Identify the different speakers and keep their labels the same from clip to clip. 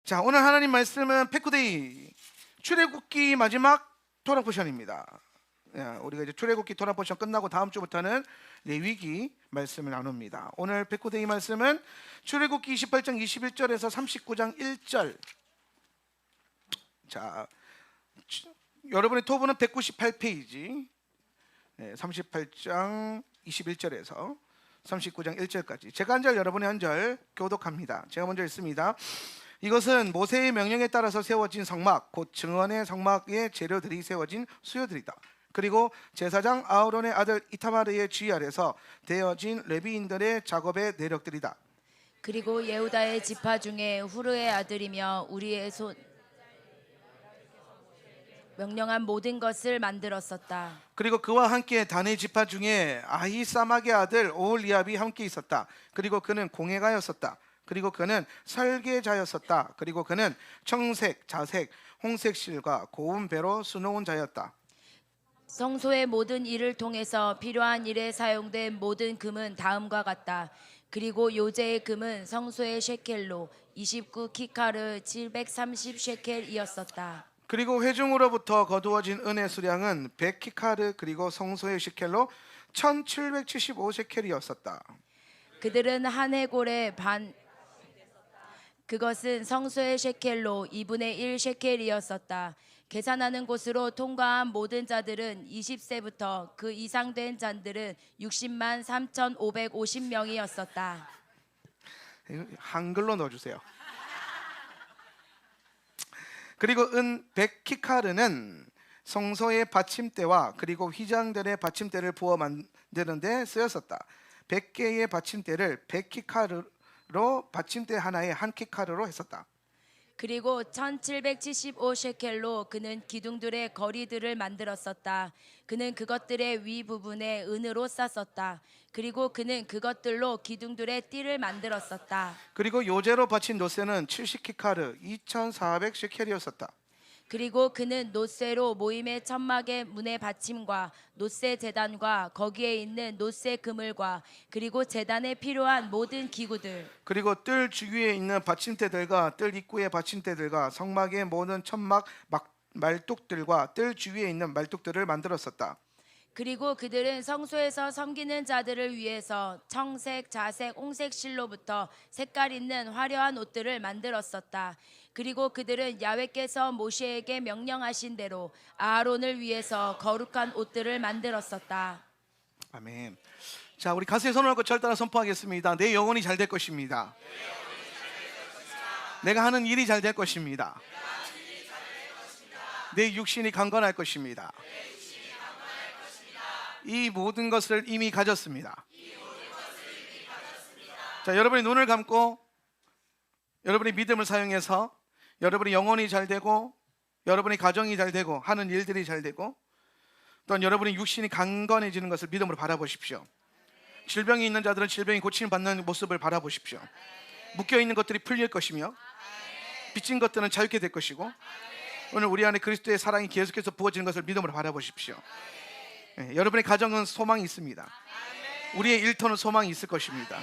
Speaker 1: 자, 오늘 하나님 말씀은 페쿠데이 출애굽기 마지막 토라 포션입니다. 우리가 이제 출애굽기 토라 포션 끝나고 다음 주부터는 레위기 말씀을 나눕니다. 오늘 페쿠데이 말씀은 출애굽기 28장 21절에서 39장 1절. 자, 여러분의 토부는 198페이지. 38장 21절에서 39장 1절까지. 제가 한 절, 여러분이 한 절 교독합니다. 제가 먼저 읽습니다. 이것은 모세의 명령에 따라서 세워진 성막, 곧 증언의 성막의 재료들이 세워진 수요들이다. 그리고 제사장 아흐론의 아들 이타마르의 지휘 아래서 되어진 레위인들의 작업의 내력들이다.
Speaker 2: 그리고 예후다의 지파 중에 후르의 아들이며 우리의 손 명령한 모든 것을 만들었었다.
Speaker 1: 그리고 그와 함께 단의 지파 중에 아히사막의 아들 오홀리압이 함께 있었다. 그리고 그는 공예가였었다. 그리고 그는 설계자였었다. 그리고 그는 청색, 자색, 홍색 실과 고운 배로 수놓은 자였다.
Speaker 2: 성소의 모든 일을 통해서 필요한 일에 사용된 모든 금은 다음과 같다. 그리고 요제의 금은 성소의 셰켈로 29키카르 730 셰켈이었었다.
Speaker 1: 그리고 회중으로부터 거두어진 은의 수량은 100키카르, 그리고 성소의 시켈로 1775 셰켈이었었다.
Speaker 2: 그들은 한 해골의 반, 그것은 성소의 셰켈로 2분의 1 셰켈이었었다. 계산하는 곳으로 통과한 모든 자들은 20세부터 그 이상 된 자들은 60만 3,550명이었었다.
Speaker 1: 한글로 넣어주세요. 그리고 은 100키카르는 성소의 받침대와 그리고 휘장들의 받침대를 부어 만드는 데 쓰였었다. 100개의 받침대를 100키카르로 받침대 하나에 한 키카르로 했었다.
Speaker 2: 그리고 1775 셰켈로 그는 기둥들의 거리들을 만들었었다. 그는 그것들의 위 부분에 은으로 쌌었다. 그리고 그는 그것들로 기둥들의 띠를 만들었었다.
Speaker 1: 그리고 요제로 바친 노새는 70키카르 2400 셰켈이었었다.
Speaker 2: 그리고 그는 노쇠로 모임의 천막의 문의 받침과 노쇠 제단과 거기에 있는 노쇠 그물과 그리고 제단에 필요한 모든 기구들,
Speaker 1: 그리고 뜰 주위에 있는 받침대들과 뜰 입구의 받침대들과 성막의 모든 천막 말뚝들과 뜰 주위에 있는 말뚝들을 만들었었다.
Speaker 2: 그리고 그들은 성소에서 섬기는 자들을 위해서 청색, 자색, 홍색 실로부터 색깔 있는 화려한 옷들을 만들었었다. 그리고 그들은 야훼께서 모세에게 명령하신 대로 아하론을 위해서 거룩한 옷들을 만들었었다.
Speaker 1: 아멘. 자, 우리 가슴에 손을 얹고 절단을 선포하겠습니다. 내 영혼이 잘 될 것입니다. 내가 하는 일이 잘 될 것입니다. 내 육신이 강건할 것입니다. 이 모든 것을 이미 가졌습니다. 자, 여러분이 눈을 감고 여러분의 믿음을 사용해서 여러분의 영혼이 잘 되고 여러분의 가정이 잘 되고 하는 일들이 잘 되고 또한 여러분의 육신이 강건해지는 것을 믿음으로 바라보십시오. 질병이 있는 자들은 질병이 고침을 받는 모습을 바라보십시오. 묶여있는 것들이 풀릴 것이며 빚진 것들은 자유케 될 것이고 오늘 우리 안에 그리스도의 사랑이 계속해서 부어지는 것을 믿음으로 바라보십시오. 여러분의 가정은 소망이 있습니다. 우리의 일터는 소망이 있을 것입니다.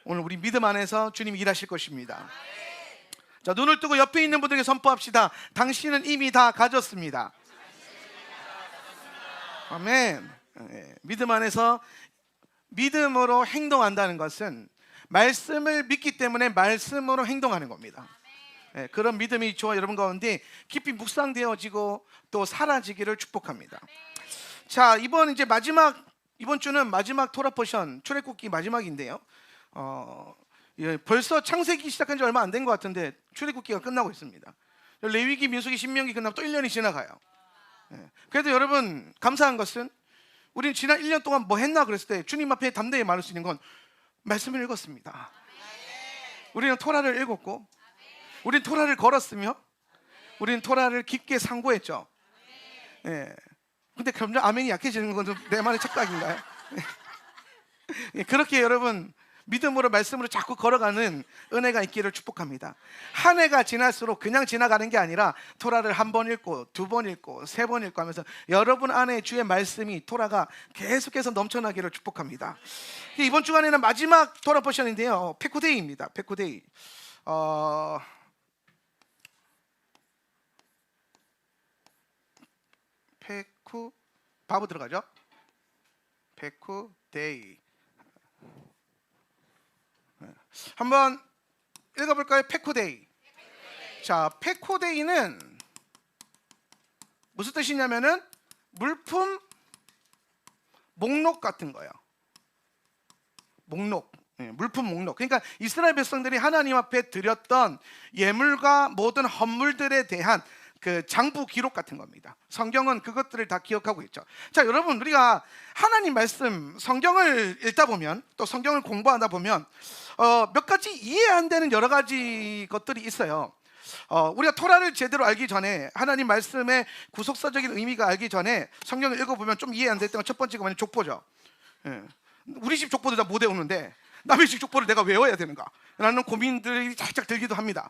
Speaker 1: 오늘 우리 믿음 안에서 주님이 일하실 것입니다. 자, 눈을 뜨고 옆에 있는 분들에게 선포합시다. 당신은 이미 다 가졌습니다. 아멘. 믿음 안에서 믿음으로 행동한다는 것은 말씀을 믿기 때문에 말씀으로 행동하는 겁니다. 그런 믿음이 저와 여러분 가운데 깊이 묵상되어지고 또 사라지기를 축복합니다. 자, 이번 주는 마지막 토라 포션 출애굽기 마지막인데요. 벌써 창세기 시작한 지 얼마 안 된 것 같은데 출애굽기가 끝나고 있습니다. 레위기, 민수기, 신명기 끝나면 또 1년이 지나가요. 그래도 여러분 감사한 것은 우리는 지난 1년 동안 뭐 했나 그랬을 때 주님 앞에 담대히 말할 수 있는 건 말씀을 읽었습니다. 우리는 토라를 읽었고 우리는 토라를 걸었으며 우리는 토라를 깊게 상고했죠. 근데 점점 아멘이 약해지는 건 좀 내 말의 착각인가요? 그렇게 여러분 믿음으로 말씀으로 자꾸 걸어가는 은혜가 있기를 축복합니다. 한 해가 지날수록 그냥 지나가는 게 아니라 토라를 한 번 읽고 두 번 읽고 세 번 읽고 하면서 여러분 안에 주의 말씀이 토라가 계속해서 넘쳐나기를 축복합니다. 이번 주간에는 마지막 토라 포션인데요, 페쿠데이입니다. 페쿠데이. 바보 들어가죠. 페쿠데이. 한번 읽어볼까요? 페쿠데이. 자, 페쿠데이는 무슨 뜻이냐면은 물품 목록 같은 거예요. 목록. 물품 목록. 그러니까 이스라엘 백성들이 하나님 앞에 드렸던 예물과 모든 헌물들에 대한 그 장부 기록 같은 겁니다. 성경은 그것들을 다 기억하고 있죠. 자, 여러분, 우리가 하나님 말씀 성경을 읽다 보면, 또 성경을 공부하다 보면 몇 가지 이해 안 되는 여러 가지 것들이 있어요. 우리가 토라를 제대로 알기 전에, 하나님 말씀의 구속사적인 의미가 알기 전에 성경을 읽어보면 좀 이해 안 됐던 건 첫 번째가 뭐냐면 족보죠. 우리 집 족보도 다 못 외우는데 남의 집 족보를 내가 외워야 되는가 라는 고민들이 살짝 들기도 합니다.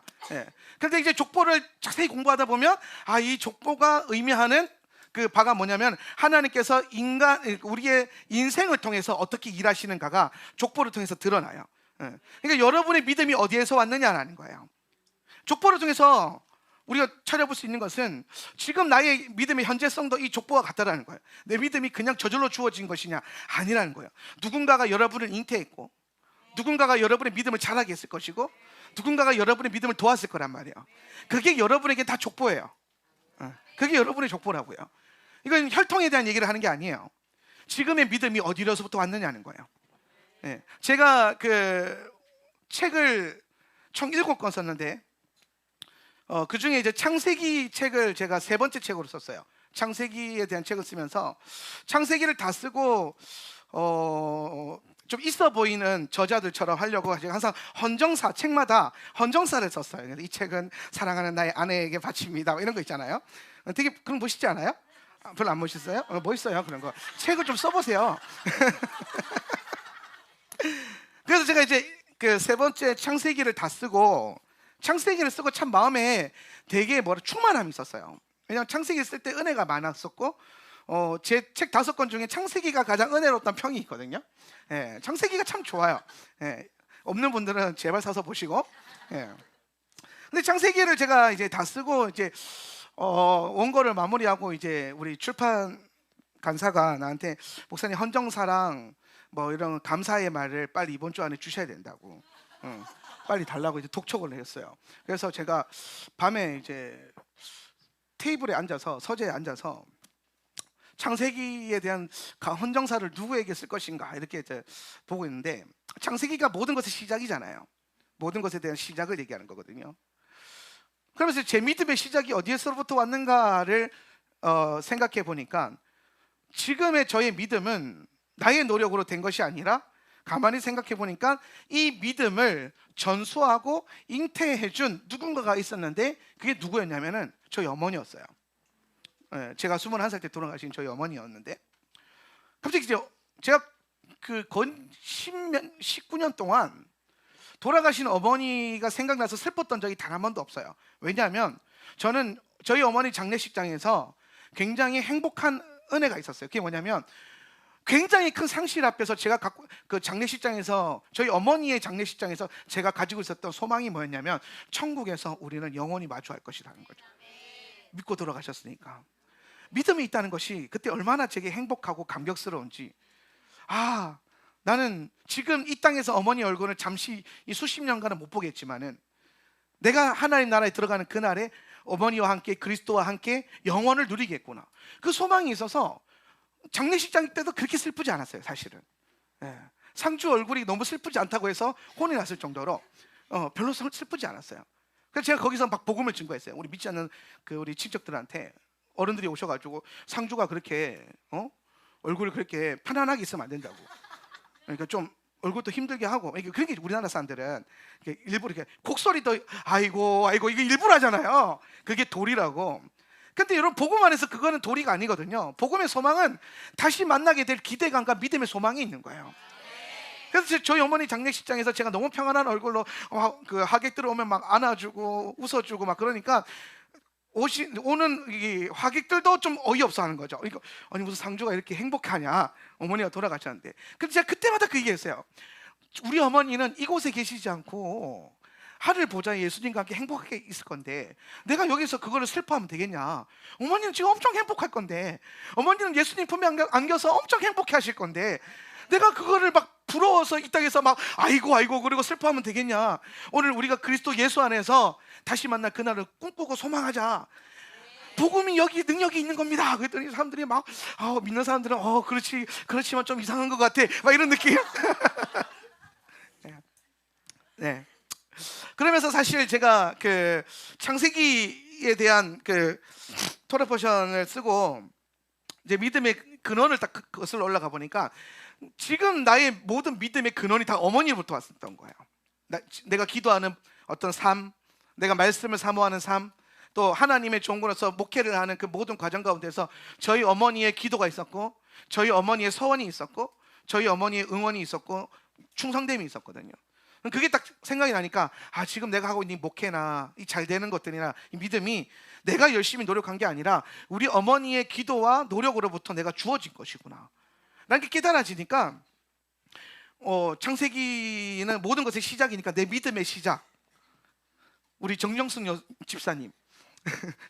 Speaker 1: 그런데 이제 족보를 자세히 공부하다 보면 이 족보가 의미하는 그 바가 뭐냐면 하나님께서 우리의 인생을 통해서 어떻게 일하시는가가 족보를 통해서 드러나요. 그러니까 여러분의 믿음이 어디에서 왔느냐라는 거예요. 족보를 통해서 우리가 찾아볼 수 있는 것은 지금 나의 믿음의 현재성도 이 족보와 같다라는 거예요. 내 믿음이 그냥 저절로 주어진 것이냐? 아니라는 거예요. 누군가가 여러분을 잉태했고, 누군가가 여러분의 믿음을 자라게 했을 것이고, 누군가가 여러분의 믿음을 도왔을 거란 말이에요. 그게 여러분에게 다 족보예요. 그게 여러분의 족보라고요. 이건 혈통에 대한 얘기를 하는 게 아니에요. 지금의 믿음이 어디로서부터 왔느냐는 거예요. 제가 그 책을 총 7권 썼는데 그 중에 이제 창세기 책을 제가 3번째 책으로 썼어요. 창세기에 대한 책을 쓰면서 창세기를 다 쓰고 좀 있어 보이는 저자들처럼 하려고 제가 항상 헌정사, 책마다 헌정사를 썼어요. 그래서 이 책은 사랑하는 나의 아내에게 바칩니다, 이런 거 있잖아요. 되게 그런 거 멋있지 않아요? 별로 안 멋있어요? 멋있어요, 그런 거. 책을 좀 써보세요. 그래서 제가 이제 그 3번째 창세기를 다 쓰고, 창세기를 쓰고 참 마음에 되게 충만함이 있었어요. 왜냐하면 창세기 쓸 때 은혜가 많았었고, 제 책 5권 중에 창세기가 가장 은혜로웠던 평이 있거든요. 창세기가 참 좋아요. 없는 분들은 제발 사서 보시고. 근데 창세기를 제가 이제 다 쓰고 이제 원고를 마무리하고, 이제 우리 출판 간사가 나한테 목사님 헌정사랑 뭐 이런 감사의 말을 빨리 이번 주 안에 주셔야 된다고. 빨리 달라고 이제 독촉을 했어요. 그래서 제가 밤에 이제 테이블에 앉아서, 서재에 앉아서 창세기에 대한 헌정사를 누구에게 쓸 것인가 이렇게 이제 보고 있는데, 창세기가 모든 것의 시작이잖아요. 모든 것에 대한 시작을 얘기하는 거거든요. 그러면서 제 믿음의 시작이 어디에서부터 왔는가를 생각해 보니까, 지금의 저의 믿음은 나의 노력으로 된 것이 아니라, 가만히 생각해 보니까 이 믿음을 전수하고 잉태해준 누군가가 있었는데, 그게 누구였냐면은 저희 어머니였어요. 제가 21살 때 돌아가신 저희 어머니였는데, 갑자기 이제 제가 그 건 19년 동안 돌아가신 어머니가 생각나서 슬펐던 적이 단 한 번도 없어요. 왜냐하면 저는 저희 어머니 장례식장에서 굉장히 행복한 은혜가 있었어요. 그게 뭐냐면, 굉장히 큰 상실 앞에서 제가 갖고, 그 장례식장에서, 저희 어머니의 장례식장에서 제가 가지고 있었던 소망이 뭐였냐면, 천국에서 우리는 영원히 마주할 것이라는 거죠. 믿고 돌아가셨으니까. 믿음이 있다는 것이 그때 얼마나 제게 행복하고 감격스러운지. 나는 지금 이 땅에서 어머니 얼굴을 잠시 이 수십 년간은 못 보겠지만은, 내가 하나님 나라에 들어가는 그날에 어머니와 함께, 그리스도와 함께 영원을 누리겠구나, 그 소망이 있어서 장례식장 때도 그렇게 슬프지 않았어요, 사실은. 상주 얼굴이 너무 슬프지 않다고 해서 혼이 났을 정도로 별로 슬프지 않았어요. 그래서 제가 거기서 막 복음을 증거했어요. 우리 믿지 않는 그 우리 친척들한테, 어른들이 오셔가지고 상주가 그렇게 얼굴을 그렇게 편안하게 있으면 안 된다고. 그러니까 좀 얼굴도 힘들게 하고, 그렇게 우리나라 사람들은 일부러 이렇게 곡소리도 아이고 이게 일부러 하잖아요. 그게 도리라고. 근데 여러분, 복음 안에서 그거는 도리가 아니거든요. 복음의 소망은 다시 만나게 될 기대감과 믿음의 소망이 있는 거예요. 그래서 저희 어머니 장례식장에서 제가 너무 평안한 얼굴로 그 하객들 오면 막 안아주고 웃어주고 막 그러니까, 오는 이 하객들도 좀 어이없어 하는 거죠. 그러니까 아니, 무슨 상주가 이렇게 행복하냐, 어머니가 돌아가셨는데. 근데 제가 그때마다 그 얘기했어요. 우리 어머니는 이곳에 계시지 않고 하늘 보좌에 예수님과 함께 행복하게 있을 건데 내가 여기서 그거를 슬퍼하면 되겠냐? 어머니는 지금 엄청 행복할 건데, 어머니는 예수님 품에 안겨서 엄청 행복해 하실 건데 내가 그거를 막 부러워서 이 땅에서 막 아이고 그리고 슬퍼하면 되겠냐? 오늘 우리가 그리스도 예수 안에서 다시 만날 그날을 꿈꾸고 소망하자. 복음이 여기 능력이 있는 겁니다. 그랬더니 사람들이 막 믿는 사람들은 그렇지만 좀 이상한 것 같아, 막 이런 느낌. 네. 그러면서 사실 제가 그 창세기에 대한 그 토라 포션을 쓰고 이제 믿음의 근원을 딱 거슬러 올라가 보니까 지금 나의 모든 믿음의 근원이 다 어머니부터 왔었던 거예요. 내가 기도하는 어떤 삶, 내가 말씀을 사모하는 삶, 또 하나님의 종으로서 목회를 하는 그 모든 과정 가운데서 저희 어머니의 기도가 있었고, 저희 어머니의 서원이 있었고, 저희 어머니의 응원이 있었고, 충성됨이 있었거든요. 그게 딱 생각이 나니까 지금 내가 하고 있는 목회나 이 잘 되는 것들이나 이 믿음이 내가 열심히 노력한 게 아니라 우리 어머니의 기도와 노력으로부터 내가 주어진 것이구나 라는 게 깨달아지니까 창세기는 모든 것의 시작이니까 내 믿음의 시작, 우리 정정순 집사님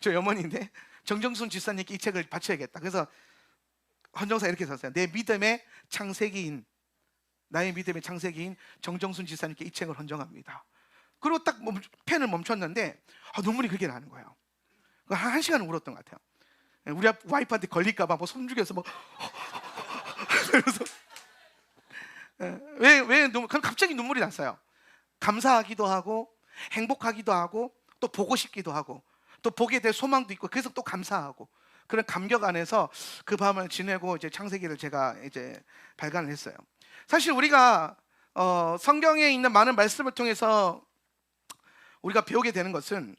Speaker 1: 저희 어머니인데 정정순 집사님께 이 책을 바쳐야겠다. 그래서 헌정사 이렇게 썼어요. 내 믿음의 창세기인, 나의 믿음의 창세기인 정정순 지사님께 이 책을 헌정합니다. 그리고 딱 펜을 멈췄는데 눈물이 그렇게 나는 거예요. 한 시간 울었던 것 같아요. 우리 와이프한테 걸릴까봐 뭐 손죽여서 뭐 그래서 왜 그럼 갑자기 눈물이 났어요. 감사하기도 하고 행복하기도 하고 또 보고 싶기도 하고 또 보게 될 소망도 있고, 그래서 또 감사하고 그런 감격 안에서 그 밤을 지내고 이제 창세기를 제가 이제 발간을 했어요. 사실 우리가 성경에 있는 많은 말씀을 통해서 우리가 배우게 되는 것은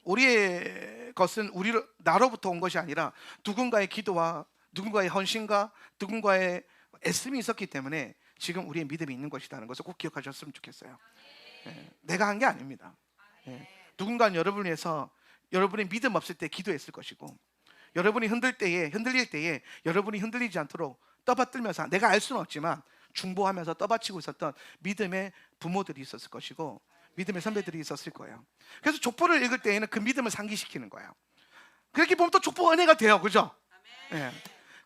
Speaker 1: 나로부터 온 것이 아니라 누군가의 기도와 누군가의 헌신과 누군가의 애씀이 있었기 때문에 지금 우리의 믿음이 있는 것이라는 것을 꼭 기억하셨으면 좋겠어요. 내가 한 게 아닙니다. 누군가는 여러분을 위해서 여러분이 믿음 없을 때 기도했을 것이고, 여러분이 흔들릴 때에 여러분이 흔들리지 않도록 떠받들면서, 내가 알 수는 없지만 중보하면서 떠받치고 있었던 믿음의 부모들이 있었을 것이고 믿음의 선배들이 있었을 거예요. 그래서 족보를 읽을 때에는 그 믿음을 상기시키는 거예요. 그렇게 보면 또 족보 은혜가 돼요, 그죠?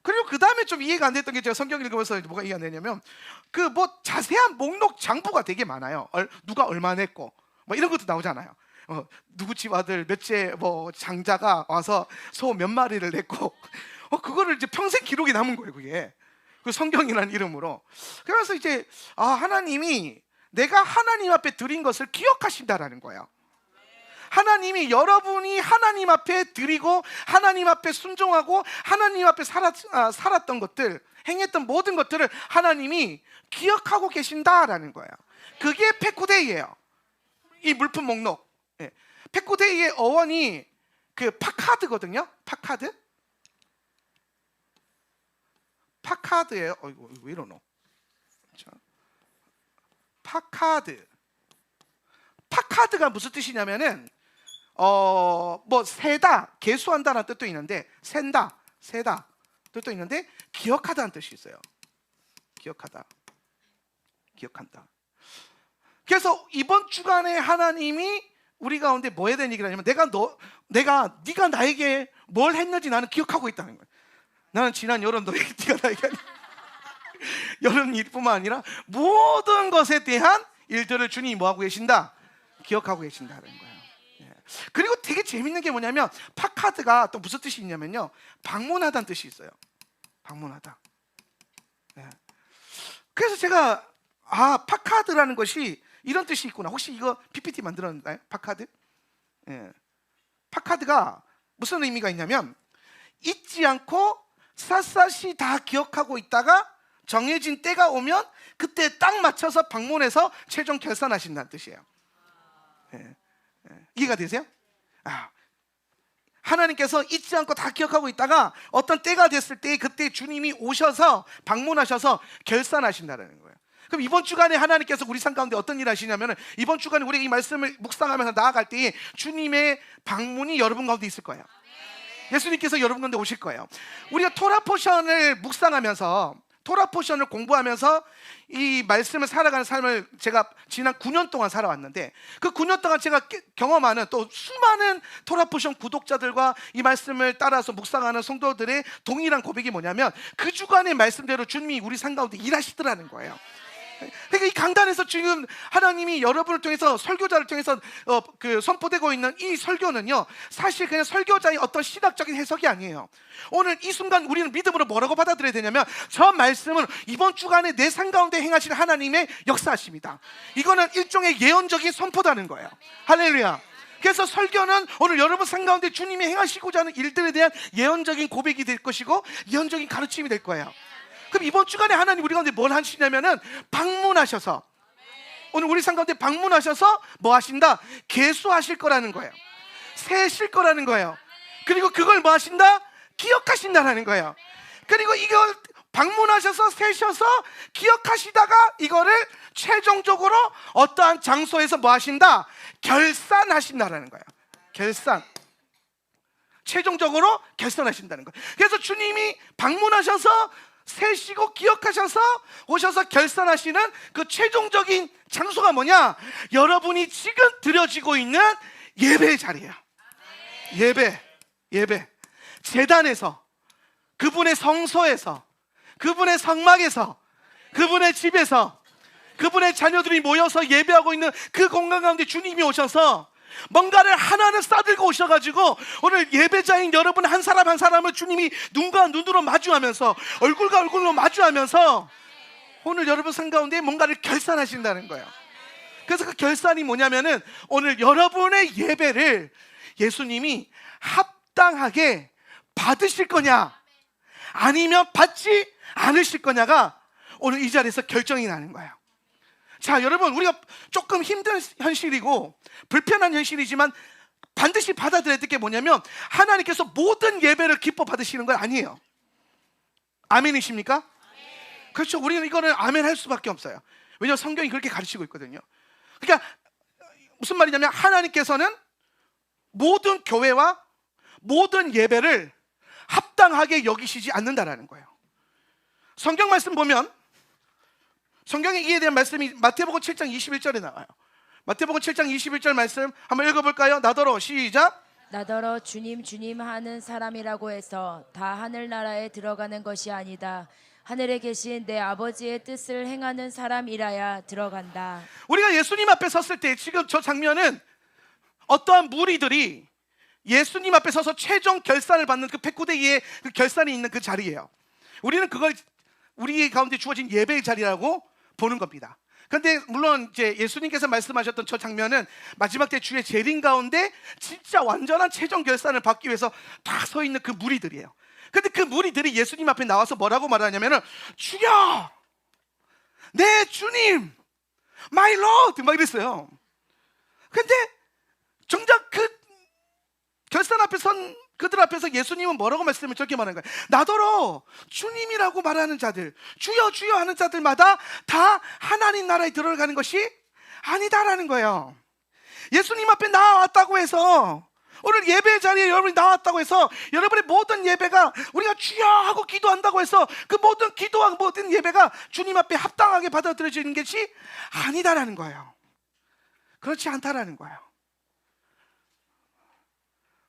Speaker 1: 그리고 그 다음에 좀 이해가 안 됐던 게, 제가 성경 읽으면서 뭐가 이해가 안 되냐면 그 자세한 목록 장부가 되게 많아요. 누가 얼마 냈고 뭐 이런 것도 나오잖아요. 누구 집 아들 몇째 장자가 와서 소 몇 마리를 냈고 그거를 이제 평생 기록이 남은 거예요, 그게. 그 성경이라는 이름으로. 그래서 이제 하나님이 내가 하나님 앞에 드린 것을 기억하신다라는 거예요. 하나님이 여러분이 하나님 앞에 드리고 하나님 앞에 순종하고 하나님 앞에 살았던 것들, 행했던 모든 것들을 하나님이 기억하고 계신다라는 거예요. 그게 페쿠데이예요. 이 물품 목록. 페쿠데이의 어원이 그 파카드거든요. 파카드예요. 이거 왜 이러노? 파카드가 무슨 뜻이냐면은 세다, 계수한다는 뜻도 있는데, 센다, 세다 뜻도 있는데, 기억하다는 뜻이 있어요. 기억한다. 그래서 이번 주간에 하나님이 우리 가운데 뭐 해야 되는 얘기를 하냐면, 네가 나에게 뭘 했는지 나는 기억하고 있다는 거예요. 나는 지난 여름도 네가 나에게 여름 일뿐만 아니라 모든 것에 대한 일들을 주님이 뭐하고 계신다? 기억하고 계신다는 거예요. 그리고 되게 재밌는 게 뭐냐면, 파카드가 또 무슨 뜻이 있냐면요, 방문하다는 뜻이 있어요. 방문하다. 그래서 제가 파카드라는 것이 이런 뜻이 있구나. 혹시 이거 PPT 만들었나요? 파카드? 파카드가 무슨 의미가 있냐면, 잊지 않고 샅샅이 다 기억하고 있다가 정해진 때가 오면 그때 딱 맞춰서 방문해서 최종 결산하신다는 뜻이에요. 이해가 되세요? 하나님께서 잊지 않고 다 기억하고 있다가 어떤 때가 됐을 때 그때 주님이 오셔서 방문하셔서 결산하신다는 거예요. 그럼 이번 주간에 하나님께서 우리 삶 가운데 어떤 일을 하시냐면, 이번 주간에 우리가 이 말씀을 묵상하면서 나아갈 때에 주님의 방문이 여러분 가운데 있을 거예요. 예수님께서 여러분 가운데 오실 거예요. 우리가 토라 포션을 묵상하면서 토라 포션을 공부하면서 이 말씀을 살아가는 삶을 제가 지난 9년 동안 살아왔는데, 그 9년 동안 제가 경험하는 또 수많은 토라 포션 구독자들과 이 말씀을 따라서 묵상하는 성도들의 동일한 고백이 뭐냐면, 그 주간의 말씀대로 주님이 우리 삶 가운데 일하시더라는 거예요. 그러니까 이 강단에서 지금 하나님이 여러분을 통해서, 설교자를 통해서 선포되고 있는 이 설교는요, 사실 그냥 설교자의 어떤 시각적인 해석이 아니에요. 오늘 이 순간 우리는 믿음으로 뭐라고 받아들여야 되냐면, 저 말씀은 이번 주간에 내 삶 가운데 행하시는 하나님의 역사하십니다. 이거는 일종의 예언적인 선포다는 거예요. 할렐루야. 그래서 설교는 오늘 여러분 삶 가운데 주님이 행하시고자 하는 일들에 대한 예언적인 고백이 될 것이고, 예언적인 가르침이 될 거예요. 그럼 이번 주간에 하나님 우리 가운데 뭘 하시냐면은, 방문하셔서, 오늘 우리 삶 가운데 방문하셔서 뭐 하신다? 계수하실 거라는 거예요. 세실 거라는 거예요. 그리고 그걸 뭐 하신다? 기억하신다라는 거예요. 그리고 이걸 방문하셔서 세셔서 기억하시다가 이거를 최종적으로 어떠한 장소에서 뭐 하신다? 결산하신다라는 거예요. 결산. 최종적으로 결산하신다는 거예요. 그래서 주님이 방문하셔서 세시고 기억하셔서 오셔서 결산하시는 그 최종적인 장소가 뭐냐? 여러분이 지금 드려지고 있는 예배의 자리예요. 예배. 제단에서, 그분의 성소에서, 그분의 성막에서, 그분의 집에서, 그분의 자녀들이 모여서 예배하고 있는 그 공간 가운데 주님이 오셔서 뭔가를 하나는 싸들고 오셔가지고, 오늘 예배자인 여러분 한 사람 한 사람을 주님이 눈과 눈으로 마주하면서, 얼굴과 얼굴로 마주하면서 오늘 여러분 삶 가운데 뭔가를 결산하신다는 거예요. 그래서 그 결산이 뭐냐면은, 오늘 여러분의 예배를 예수님이 합당하게 받으실 거냐, 아니면 받지 않으실 거냐가 오늘 이 자리에서 결정이 나는 거예요. 자, 여러분, 우리가 조금 힘든 현실이고 불편한 현실이지만 반드시 받아들여야 될 게 뭐냐면, 하나님께서 모든 예배를 기뻐 받으시는 건 아니에요. 아멘이십니까? 아멘. 그렇죠. 우리는 이거는 아멘 할 수밖에 없어요. 왜냐하면 성경이 그렇게 가르치고 있거든요. 그러니까 무슨 말이냐면, 하나님께서는 모든 교회와 모든 예배를 합당하게 여기시지 않는다라는 거예요. 성경 말씀 보면, 성경에 이에 대한 말씀이 마태복음 7장 21절에 나와요. 마태복음 7장 21절 말씀 한번 읽어볼까요? 나더러, 시작.
Speaker 2: 나더러 주님 주님 하는 사람이라고 해서 다 하늘나라에 들어가는 것이 아니다. 하늘에 계신 내 아버지의 뜻을 행하는 사람이라야 들어간다.
Speaker 1: 우리가 예수님 앞에 섰을 때, 지금 저 장면은 어떠한 무리들이 예수님 앞에 서서 최종 결산을 받는 그 백구대기의 그 결산이 있는 그 자리예요. 우리는 그걸 우리 가운데 주어진 예배의 자리라고 보는 겁니다. 그런데 물론 이제 예수님께서 말씀하셨던 저 장면은 마지막 때 주의 재림 가운데 진짜 완전한 최종 결산을 받기 위해서 다 서 있는 그 무리들이에요. 근데 그 무리들이 예수님 앞에 나와서 뭐라고 말하냐면은, 주여, 내 주님, my Lord, 막 이랬어요. 근데 정작 그 결산 앞에 선 그들 앞에서 예수님은 뭐라고 말씀을 저렇게 말하는 거예요? 나더러 주님이라고 말하는 자들, 주여 주여 하는 자들마다 다 하나님 나라에 들어가는 것이 아니다라는 거예요. 예수님 앞에 나왔다고 해서, 오늘 예배 자리에 여러분이 나왔다고 해서 여러분의 모든 예배가, 우리가 주여 하고 기도한다고 해서 그 모든 기도와 모든 예배가 주님 앞에 합당하게 받아들여지는 것이 아니다라는 거예요. 그렇지 않다라는 거예요.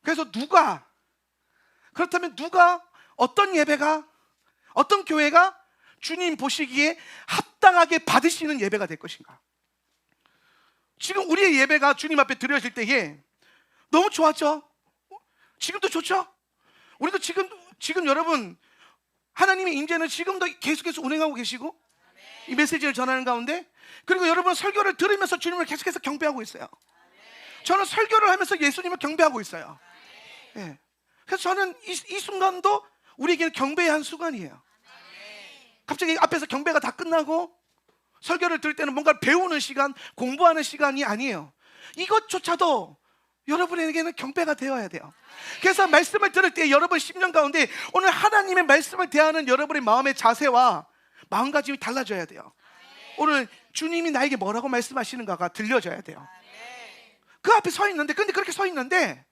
Speaker 1: 그래서 그렇다면 누가, 어떤 예배가, 어떤 교회가 주님 보시기에 합당하게 받으시는 예배가 될 것인가? 지금 우리의 예배가 주님 앞에 드려질 때에 너무 좋았죠? 지금도 좋죠? 우리도 지금 여러분, 하나님의 임재는 지금도 계속해서 운행하고 계시고, 이 메시지를 전하는 가운데, 그리고 여러분 설교를 들으면서 주님을 계속해서 경배하고 있어요. 저는 설교를 하면서 예수님을 경배하고 있어요. 예. 그래서 저는 이 순간도 우리에게는 경배의 한 순간이에요. 갑자기 앞에서 경배가 다 끝나고 설교를 들을 때는 뭔가 배우는 시간, 공부하는 시간이 아니에요. 이것조차도 여러분에게는 경배가 되어야 돼요. 그래서 말씀을 들을 때 여러분 심령 가운데 오늘 하나님의 말씀을 대하는 여러분의 마음의 자세와 마음가짐이 달라져야 돼요. 오늘 주님이 나에게 뭐라고 말씀하시는가가 들려져야 돼요. 그 앞에 서 있는데, 근데 그렇게 서 있는데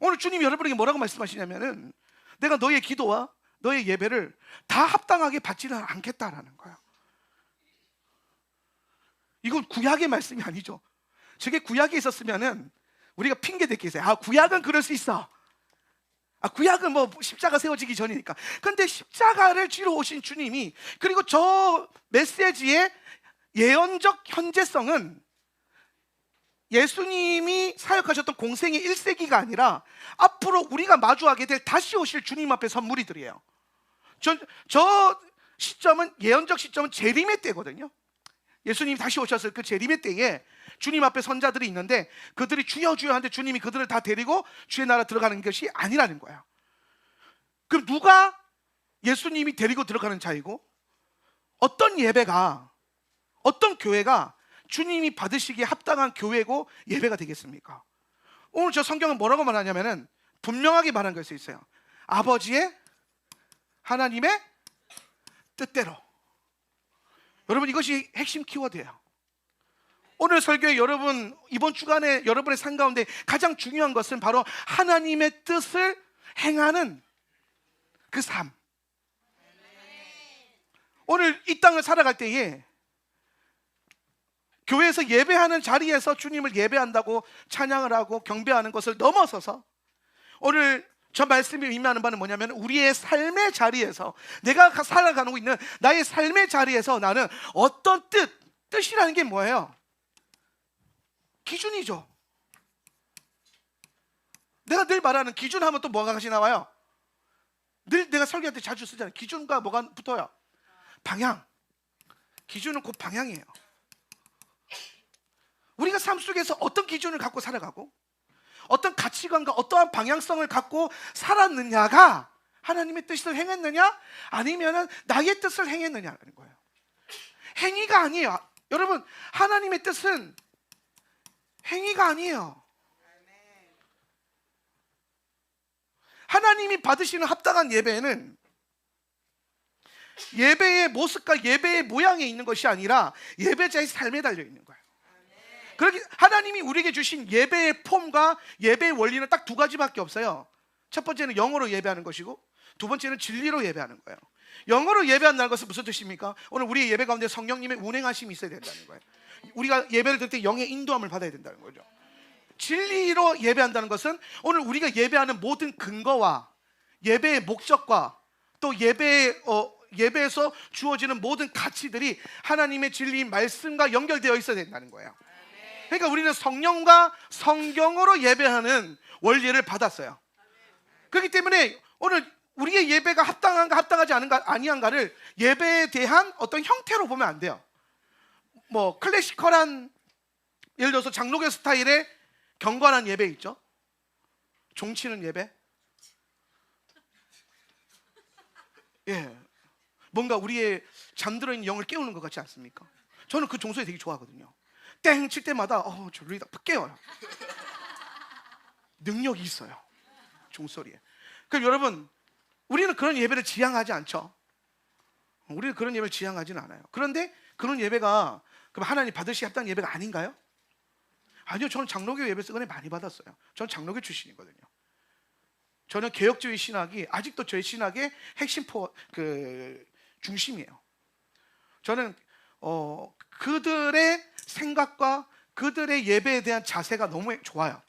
Speaker 1: 오늘 주님이 여러분에게 뭐라고 말씀하시냐면은, 내가 너의 기도와 너의 예배를 다 합당하게 받지는 않겠다라는 거예요. 이건 구약의 말씀이 아니죠. 저게 구약에 있었으면은 우리가 핑계 댈 게 있어요. 아, 구약은 그럴 수 있어. 아, 구약은 뭐 십자가 세워지기 전이니까. 근데 십자가를 지러 오신 주님이, 그리고 저 메시지의 예언적 현재성은 예수님이 사역하셨던 공생의 1세기가 아니라 앞으로 우리가 마주하게 될 다시 오실 주님 앞의 선물이들이에요. 저 시점은, 예언적 시점은 재림의 때거든요. 예수님이 다시 오셨을 그 재림의 때에 주님 앞에 선자들이 있는데, 그들이 주여 주여 하는데 주님이 그들을 다 데리고 주의 나라 들어가는 것이 아니라는 거예요. 그럼 누가 예수님이 데리고 들어가는 자이고, 어떤 예배가, 어떤 교회가 주님이 받으시기에 합당한 교회고 예배가 되겠습니까? 오늘 저 성경은 뭐라고 말하냐면은 분명하게 말한 것이 있어요. 아버지의, 하나님의 뜻대로. 여러분, 이것이 핵심 키워드예요. 오늘 설교에 여러분, 이번 주간에 여러분의 삶 가운데 가장 중요한 것은 바로 하나님의 뜻을 행하는 그 삶. 오늘 이 땅을 살아갈 때에 교회에서 예배하는 자리에서 주님을 예배한다고 찬양을 하고 경배하는 것을 넘어서서, 오늘 저 말씀이 의미하는 바는 뭐냐면, 우리의 삶의 자리에서, 내가 살아가고 있는 나의 삶의 자리에서 나는 어떤 뜻이라는 게 뭐예요? 기준이죠. 내가 늘 말하는 기준 하면 또 뭐가 같이 나와요? 늘 내가 설교할 때 자주 쓰잖아요. 기준과 뭐가 붙어요? 방향. 기준은 곧 방향이에요. 우리가 삶 속에서 어떤 기준을 갖고 살아가고 어떤 가치관과 어떠한 방향성을 갖고 살았느냐가 하나님의 뜻을 행했느냐, 아니면 나의 뜻을 행했느냐라는 거예요. 행위가 아니에요. 여러분, 하나님의 뜻은 행위가 아니에요. 하나님이 받으시는 합당한 예배는 예배의 모습과 예배의 모양에 있는 것이 아니라 예배자의 삶에 달려 있는 거예요. 그렇게 하나님이 우리에게 주신 예배의 폼과 예배의 원리는 딱 두 가지밖에 없어요. 첫 번째는 영어로 예배하는 것이고, 두 번째는 진리로 예배하는 거예요. 영어로 예배한다는 것은 무슨 뜻입니까? 오늘 우리의 예배 가운데 성령님의 운행하심이 있어야 된다는 거예요. 우리가 예배를 드릴 때 영의 인도함을 받아야 된다는 거죠. 진리로 예배한다는 것은 오늘 우리가 예배하는 모든 근거와 예배의 목적과 또 예배에서 주어지는 모든 가치들이 하나님의 진리인 말씀과 연결되어 있어야 된다는 거예요. 그러니까 우리는 성령과 성경으로 예배하는 원리를 받았어요. 그렇기 때문에 오늘 우리의 예배가 합당한가 합당하지 아니한가를 예배에 대한 어떤 형태로 보면 안 돼요. 뭐 클래시컬한, 예를 들어서 장로교 스타일의 경건한 예배 있죠. 종치는 예배. 예, 뭔가 우리의 잠들어 있는 영을 깨우는 것 같지 않습니까? 저는 그 종소리 되게 좋아하거든요. 땡 칠 때마다 졸리다 깨워요. 능력이 있어요, 종소리에. 그럼 여러분, 우리는 그런 예배를 지향하지 않죠. 우리는 그런 예배를 지향하지는 않아요. 그런데 그런 예배가 그럼 하나님 받으시 합당한 예배가 아닌가요? 아니요, 저는 장로교 예배에서 은혜 많이 받았어요. 저는 장로교 출신이거든요. 저는 개혁주의 신학이 아직도 저의 신학의 핵심 중심이에요. 저는 그들의 생각과 그들의 예배에 대한 자세가 너무 좋아요.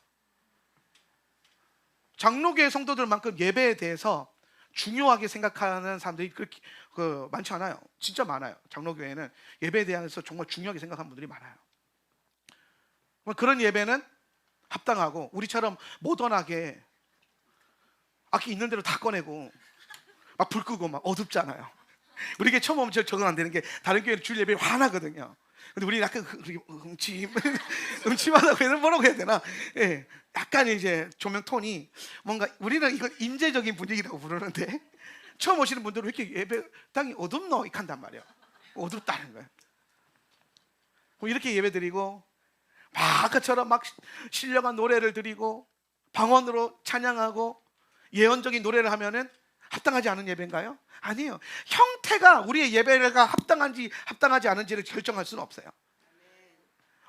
Speaker 1: 장로교의 성도들만큼 예배에 대해서 중요하게 생각하는 사람들이 그렇게 많지 않아요. 진짜 많아요. 장로교회는 예배에 대해서 정말 중요하게 생각하는 분들이 많아요. 그런 예배는 합당하고, 우리처럼 모던하게 악기 있는 대로 다 꺼내고 막 불 끄고 막 어둡잖아요. 우리 게 처음 오면 적응 안 되는 게, 다른 교회는 주일 예배에 화나거든요. 근데 우리는 약간 음침하다고 뭐라고 해야 되나? 예, 약간 이제 조명 톤이 뭔가, 우리는 이걸 인재적인 분위기라고 부르는데, 처음 오시는 분들은 왜 이렇게 예배당이 어둡노? 이렇게 한단 말이에요. 어둡다는 거예요. 이렇게 예배 드리고 막 아까처럼 막 신령한 노래를 드리고 방언으로 찬양하고 예언적인 노래를 하면은 합당하지 않은 예배인가요? 아니에요. 형태가 우리의 예배가 합당한지 합당하지 않은지를 결정할 수는 없어요.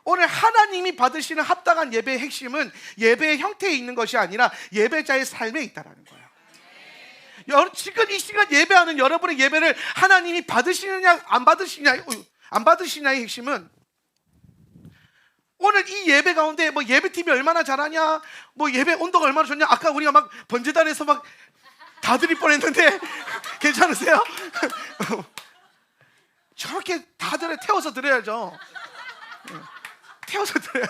Speaker 1: 오늘 하나님이 받으시는 합당한 예배의 핵심은 예배의 형태에 있는 것이 아니라 예배자의 삶에 있다는 거예요. 지금 이 시간 예배하는 여러분의 예배를 하나님이 받으시느냐 안 받으시냐의 핵심은 오늘 이 예배 가운데 뭐 예배팀이 얼마나 잘하냐, 뭐 예배 온도가 얼마나 좋냐. 아까 우리가 막 번제단에서 막 다 드릴 뻔했는데 괜찮으세요? 저렇게 다들 태워서 드려야죠. 태워서 드려야.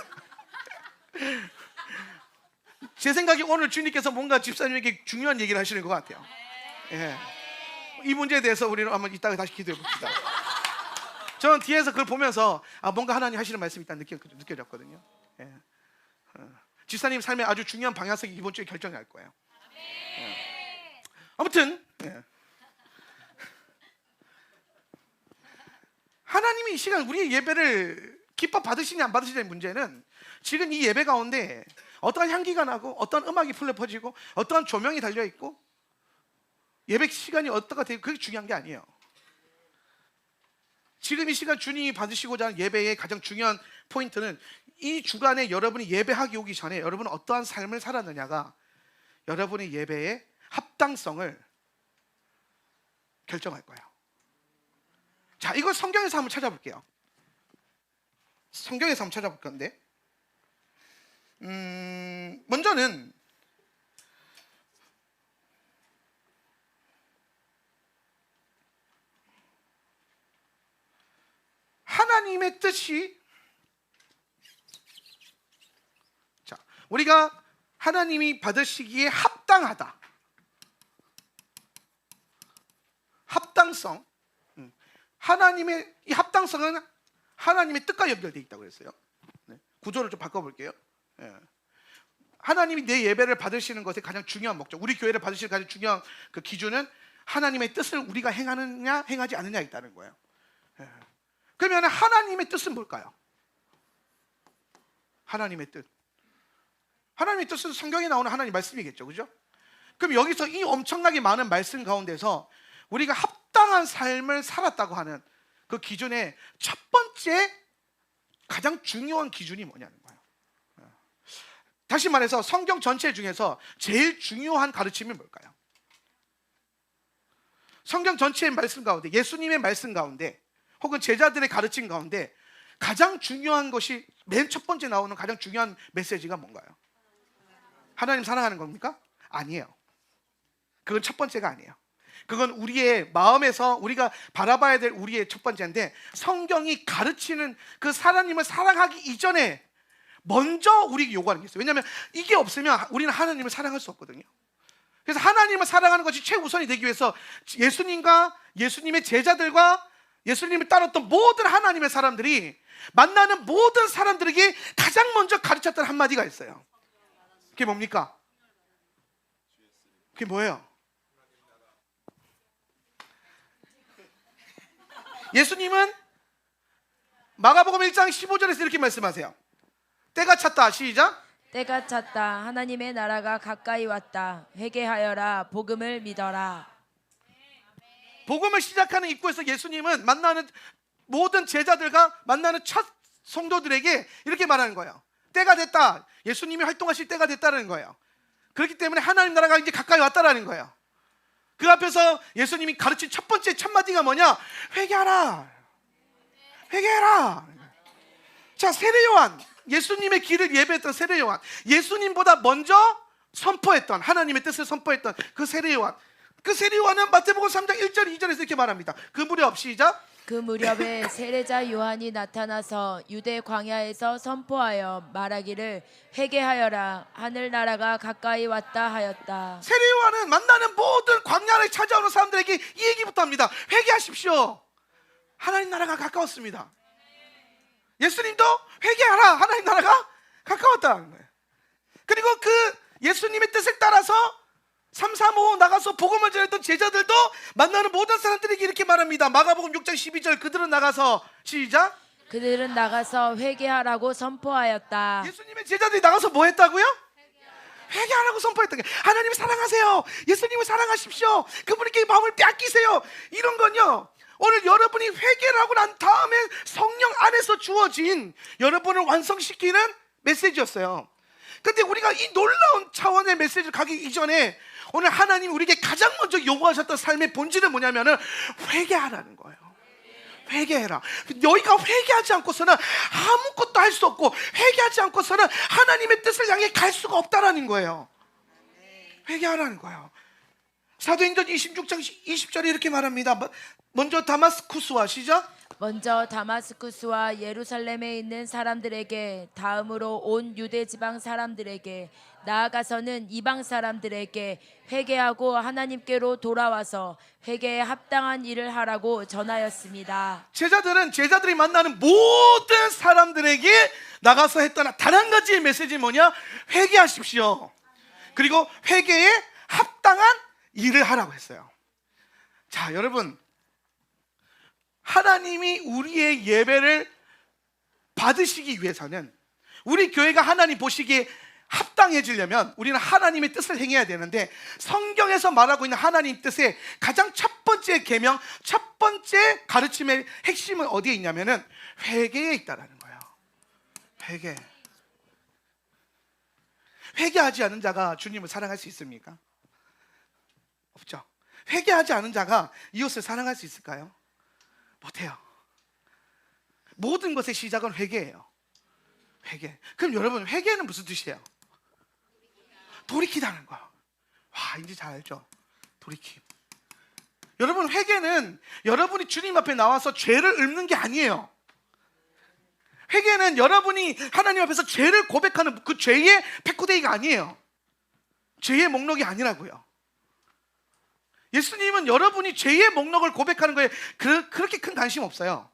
Speaker 1: 제 생각에 오늘 주님께서 뭔가 집사님에게 중요한 얘기를 하시는 것 같아요. 예. 이 문제에 대해서 우리는 한번 이따가 다시 기도해 봅시다. 저는 뒤에서 그걸 보면서 뭔가 하나님 하시는 말씀이 있다 느껴졌거든요. 예. 집사님 삶의 아주 중요한 방향성이 이번 주에 결정할 거예요. 예. 아무튼 예. 하나님이 이 시간 우리의 예배를 기뻐 받으시냐 안 받으시냐의 문제는 지금 이 예배 가운데 어떠한 향기가 나고 어떠한 음악이 풀려 퍼지고 어떠한 조명이 달려 있고 예배 시간이 어떠가 되고 그게 중요한 게 아니에요. 지금 이 시간 주님이 받으시고자 하는 예배의 가장 중요한 포인트는 이 주간에 여러분이 예배하기 오기 전에 여러분은 어떠한 삶을 살았느냐가 여러분의 예배의 합당성을 결정할 거예요. 자, 이걸 성경에서 한번 찾아볼게요. 성경에서 한번 찾아볼 건데 먼저는 하나님의 뜻이, 자, 우리가 하나님이 받으시기에 합당하다, 합당성, 하나님의 이 합당성은 하나님의 뜻과 연결되어 있다고 그랬어요. 구조를 좀 바꿔볼게요. 하나님이 내 예배를 받으시는 것의 가장 중요한 목적, 우리 교회를 받으시는 가장 중요한 그 기준은 하나님의 뜻을 우리가 행하느냐 행하지 않느냐에 있다는 거예요. 그러면 하나님의 뜻은 뭘까요? 하나님의 뜻. 하나님의 뜻은 성경에 나오는 하나님 말씀이겠죠, 그죠? 그럼 여기서 이 엄청나게 많은 말씀 가운데서 우리가 합당한 삶을 살았다고 하는 그 기준의 첫 번째 가장 중요한 기준이 뭐냐는 거예요. 다시 말해서 성경 전체 중에서 제일 중요한 가르침이 뭘까요? 성경 전체의 말씀 가운데, 예수님의 말씀 가운데, 혹은 제자들의 가르침 가운데 가장 중요한 것이 맨 첫 번째 나오는 가장 중요한 메시지가 뭔가요? 하나님 사랑하는 겁니까? 아니에요. 그건 첫 번째가 아니에요. 그건 우리의 마음에서 우리가 바라봐야 될 우리의 첫 번째인데, 성경이 가르치는 그 하나님을 사랑하기 이전에 먼저 우리에게 요구하는 게 있어요. 왜냐하면 이게 없으면 우리는 하나님을 사랑할 수 없거든요. 그래서 하나님을 사랑하는 것이 최우선이 되기 위해서 예수님과 예수님의 제자들과 예수님을 따랐던 모든 하나님의 사람들이 만나는 모든 사람들에게 가장 먼저 가르쳤던 한마디가 있어요. 그게 뭡니까? 그게 뭐예요? 예수님은 마가복음 1장 15절에서 이렇게 말씀하세요. 때가 찼다. 시작.
Speaker 2: 때가 찼다. 하나님의 나라가 가까이 왔다. 회개하여라. 복음을 믿어라.
Speaker 1: 복음을 시작하는 입구에서 예수님은 만나는 모든 제자들과 만나는 첫 성도들에게 이렇게 말하는 거예요. 때가 됐다. 예수님이 활동하실 때가 됐다는 거예요. 그렇기 때문에 하나님 나라가 이제 가까이 왔다라는 거예요. 그 앞에서 예수님이 가르친 첫 번째 첫마디가 뭐냐? 회개하라. 회개해라. 자, 세례요한, 예수님의 길을 예배했던 세례요한, 예수님보다 먼저 선포했던, 하나님의 뜻을 선포했던 그 세례요한, 그 세례요한은 마태복음 3장 1절 2절에서 이렇게 말합니다. 그 무렵, 시작.
Speaker 2: 그 무렵에 세례자 요한이 나타나서 유대 광야에서 선포하여 말하기를 회개하여라. 하늘나라가 가까이 왔다 하였다.
Speaker 1: 세례요한은 만나는 모든 광야를 찾아오는 사람들에게 이 얘기부터 합니다. 회개하십시오. 하나님 나라가 가까웠습니다. 예수님도 회개하라. 하나님 나라가 가까웠다는 거예요. 그리고 그 예수님의 뜻을 따라서 3, 4, 5 나가서 복음을 전했던 제자들도 만나는 모든 사람들에게 이렇게 말합니다. 마가복음 6장 12절, 그들은 나가서, 시작.
Speaker 2: 그들은 나가서 회개하라고 선포하였다.
Speaker 1: 예수님의 제자들이 나가서 뭐 했다고요? 회개하라고 선포했던 게, 하나님을 사랑하세요. 예수님을 사랑하십시오. 그분에게 마음을 뺏기세요. 이런 건요, 오늘 여러분이 회개를 하고 난 다음에 성령 안에서 주어진 여러분을 완성시키는 메시지였어요. 근데 우리가 이 놀라운 차원의 메시지를 가기 이전에 오늘 하나님이 우리에게 가장 먼저 요구하셨던 삶의 본질은 뭐냐면은 회개하라는 거예요. 회개해라. 너희가 회개하지 않고서는 아무것도 할 수 없고, 회개하지 않고서는 하나님의 뜻을 향해 갈 수가 없다라는 거예요. 회개하라는 거예요. 사도행전 26장 20절에 이렇게 말합니다. 먼저 다마스쿠스와, 시작.
Speaker 2: 먼저 다마스쿠스와 예루살렘에 있는 사람들에게, 다음으로 온 유대 지방 사람들에게, 나아가서는 이방 사람들에게 회개하고 하나님께로 돌아와서 회개에 합당한 일을 하라고 전하였습니다.
Speaker 1: 제자들은 제자들이 만나는 모든 사람들에게 나가서 했던 단 한 가지의 메시지는 뭐냐? 회개하십시오. 그리고 회개에 합당한 일을 하라고 했어요. 자, 여러분, 하나님이 우리의 예배를 받으시기 위해서는, 우리 교회가 하나님 보시기에 합당해지려면 우리는 하나님의 뜻을 행해야 되는데, 성경에서 말하고 있는 하나님 뜻의 가장 첫 번째 계명, 첫 번째 가르침의 핵심은 어디에 있냐면은 회개에 있다라는 거예요. 회개. 회개하지 않은 자가 주님을 사랑할 수 있습니까? 없죠. 회개하지 않은 자가 이웃을 사랑할 수 있을까요? 못해요. 모든 것의 시작은 회개예요. 회개. 그럼 여러분, 회개는 무슨 뜻이에요? 돌이키다는 거예요. 와, 이제 잘 알죠? 돌이킴. 여러분, 회개는 여러분이 주님 앞에 나와서 죄를 읊는 게 아니에요. 회개는 여러분이 하나님 앞에서 죄를 고백하는 그 죄의 패코데이가 아니에요. 죄의 목록이 아니라고요. 예수님은 여러분이 죄의 목록을 고백하는 거에 그렇게 큰 관심 없어요.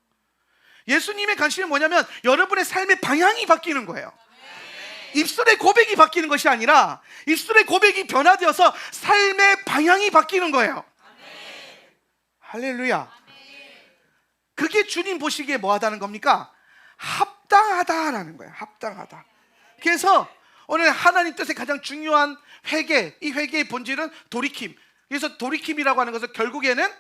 Speaker 1: 예수님의 관심은 뭐냐면 여러분의 삶의 방향이 바뀌는 거예요. 입술의 고백이 바뀌는 것이 아니라 입술의 고백이 변화되어서 삶의 방향이 바뀌는 거예요. 할렐루야. 그게 주님 보시기에 뭐하다는 겁니까? 합당하다라는 거예요. 합당하다. 그래서 오늘 하나님 뜻의 가장 중요한 회개, 이 회개의 본질은 돌이킴. 그래서 돌이킴이라고 하는 것은 결국에는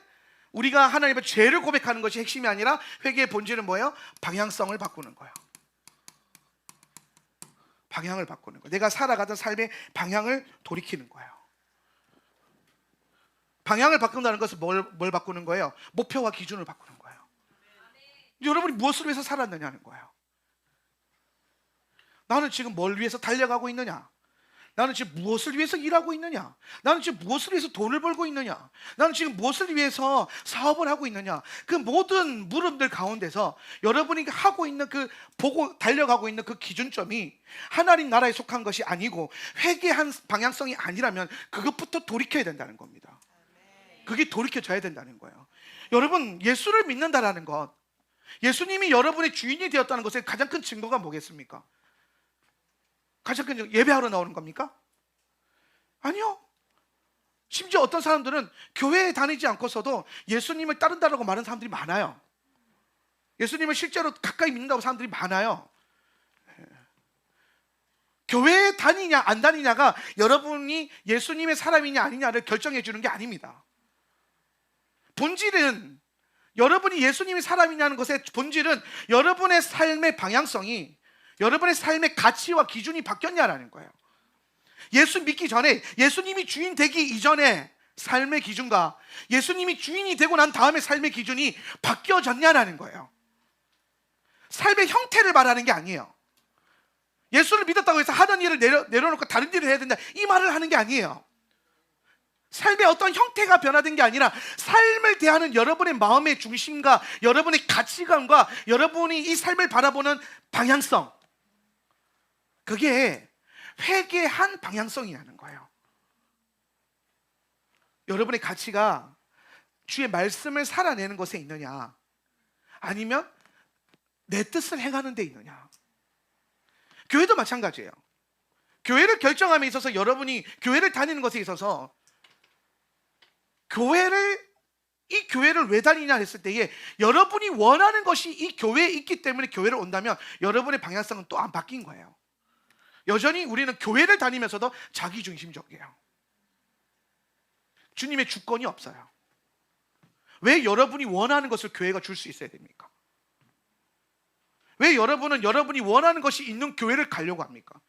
Speaker 1: 우리가 하나님의 죄를 고백하는 것이 핵심이 아니라, 회개의 본질은 뭐예요? 방향성을 바꾸는 거예요. 방향을 바꾸는 거예요. 내가 살아가던 삶의 방향을 돌이키는 거예요. 방향을 바꾼다는 것은 뭘 바꾸는 거예요? 목표와 기준을 바꾸는 거예요. 여러분이 무엇을 위해서 살았느냐는 거예요. 나는 지금 뭘 위해서 달려가고 있느냐? 나는 지금 무엇을 위해서 일하고 있느냐? 나는 지금 무엇을 위해서 돈을 벌고 있느냐? 나는 지금 무엇을 위해서 사업을 하고 있느냐? 그 모든 물음들 가운데서 여러분이 하고 있는 보고 달려가고 있는 그 기준점이 하나님 나라에 속한 것이 아니고 회개한 방향성이 아니라면 그것부터 돌이켜야 된다는 겁니다. 그게 돌이켜져야 된다는 거예요. 여러분, 예수를 믿는다라는 것, 예수님이 여러분의 주인이 되었다는 것의 가장 큰 증거가 뭐겠습니까? 가장 큰 증거, 예배하러 나오는 겁니까? 아니요. 심지어 어떤 사람들은 교회에 다니지 않고서도 예수님을 따른다라고 말하는 사람들이 많아요. 예수님을 실제로 가까이 믿는다고 사람들이 많아요. 교회에 다니냐 안 다니냐가 여러분이 예수님의 사람이냐 아니냐를 결정해 주는 게 아닙니다. 본질은, 여러분이 예수님의 사람이냐는 것의 본질은 여러분의 삶의 방향성이, 여러분의 삶의 가치와 기준이 바뀌었냐라는 거예요. 예수 믿기 전에, 예수님이 주인 되기 이전에 삶의 기준과 예수님이 주인이 되고 난 다음에 삶의 기준이 바뀌어졌냐라는 거예요. 삶의 형태를 말하는 게 아니에요. 예수를 믿었다고 해서 하던 일을 내려놓고 다른 일을 해야 된다, 이 말을 하는 게 아니에요. 삶의 어떤 형태가 변화된 게 아니라 삶을 대하는 여러분의 마음의 중심과 여러분의 가치관과 여러분이 이 삶을 바라보는 방향성, 그게 회개한 방향성이라는 거예요. 여러분의 가치가 주의 말씀을 살아내는 것에 있느냐, 아니면 내 뜻을 행하는 데 있느냐. 교회도 마찬가지예요. 교회를 결정함에 있어서, 여러분이 교회를 다니는 것에 있어서 이 교회를 왜 다니냐 했을 때에 여러분이 원하는 것이 이 교회에 있기 때문에 교회를 온다면 여러분의 방향성은 또 안 바뀐 거예요. 여전히 우리는 교회를 다니면서도 자기중심적이에요. 주님의 주권이 없어요. 왜 여러분이 원하는 것을 교회가 줄 수 있어야 됩니까? 왜 여러분은 여러분이 원하는 것이 있는 교회를 가려고 합니까?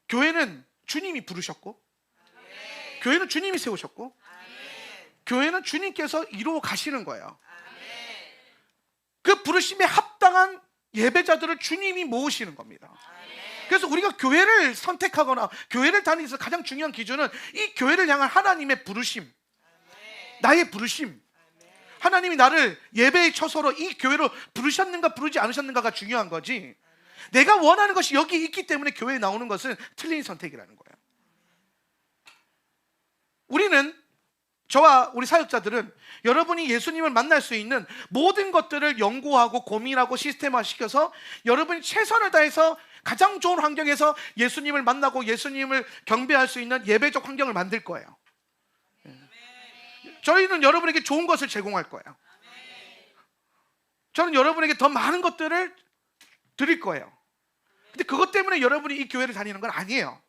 Speaker 1: 교회는 주님이 부르셨고 교회는 주님이 세우셨고 교회는 주님께서 이루어 가시는 거예요. 그 부르심에 합당한 예배자들을 주님이 모으시는 겁니다. 그래서 우리가 교회를 선택하거나 교회를 다니기 위해서 가장 중요한 기준은 이 교회를 향한 하나님의 부르심, 나의 부르심. 하나님이 나를 예배의 처소로 이 교회로 부르셨는가 부르지 않으셨는가가 중요한 거지, 내가 원하는 것이 여기 있기 때문에 교회에 나오는 것은 틀린 선택이라는 거예요. 우리는, 저와 우리 사역자들은 여러분이 예수님을 만날 수 있는 모든 것들을 연구하고 고민하고 시스템화시켜서 여러분이 최선을 다해서 가장 좋은 환경에서 예수님을 만나고 예수님을 경배할 수 있는 예배적 환경을 만들 거예요. 저희는 여러분에게 좋은 것을 제공할 거예요. 저는 여러분에게 더 많은 것들을 드릴 거예요. 근데 그것 때문에 여러분이 이 교회를 다니는 건 아니에요.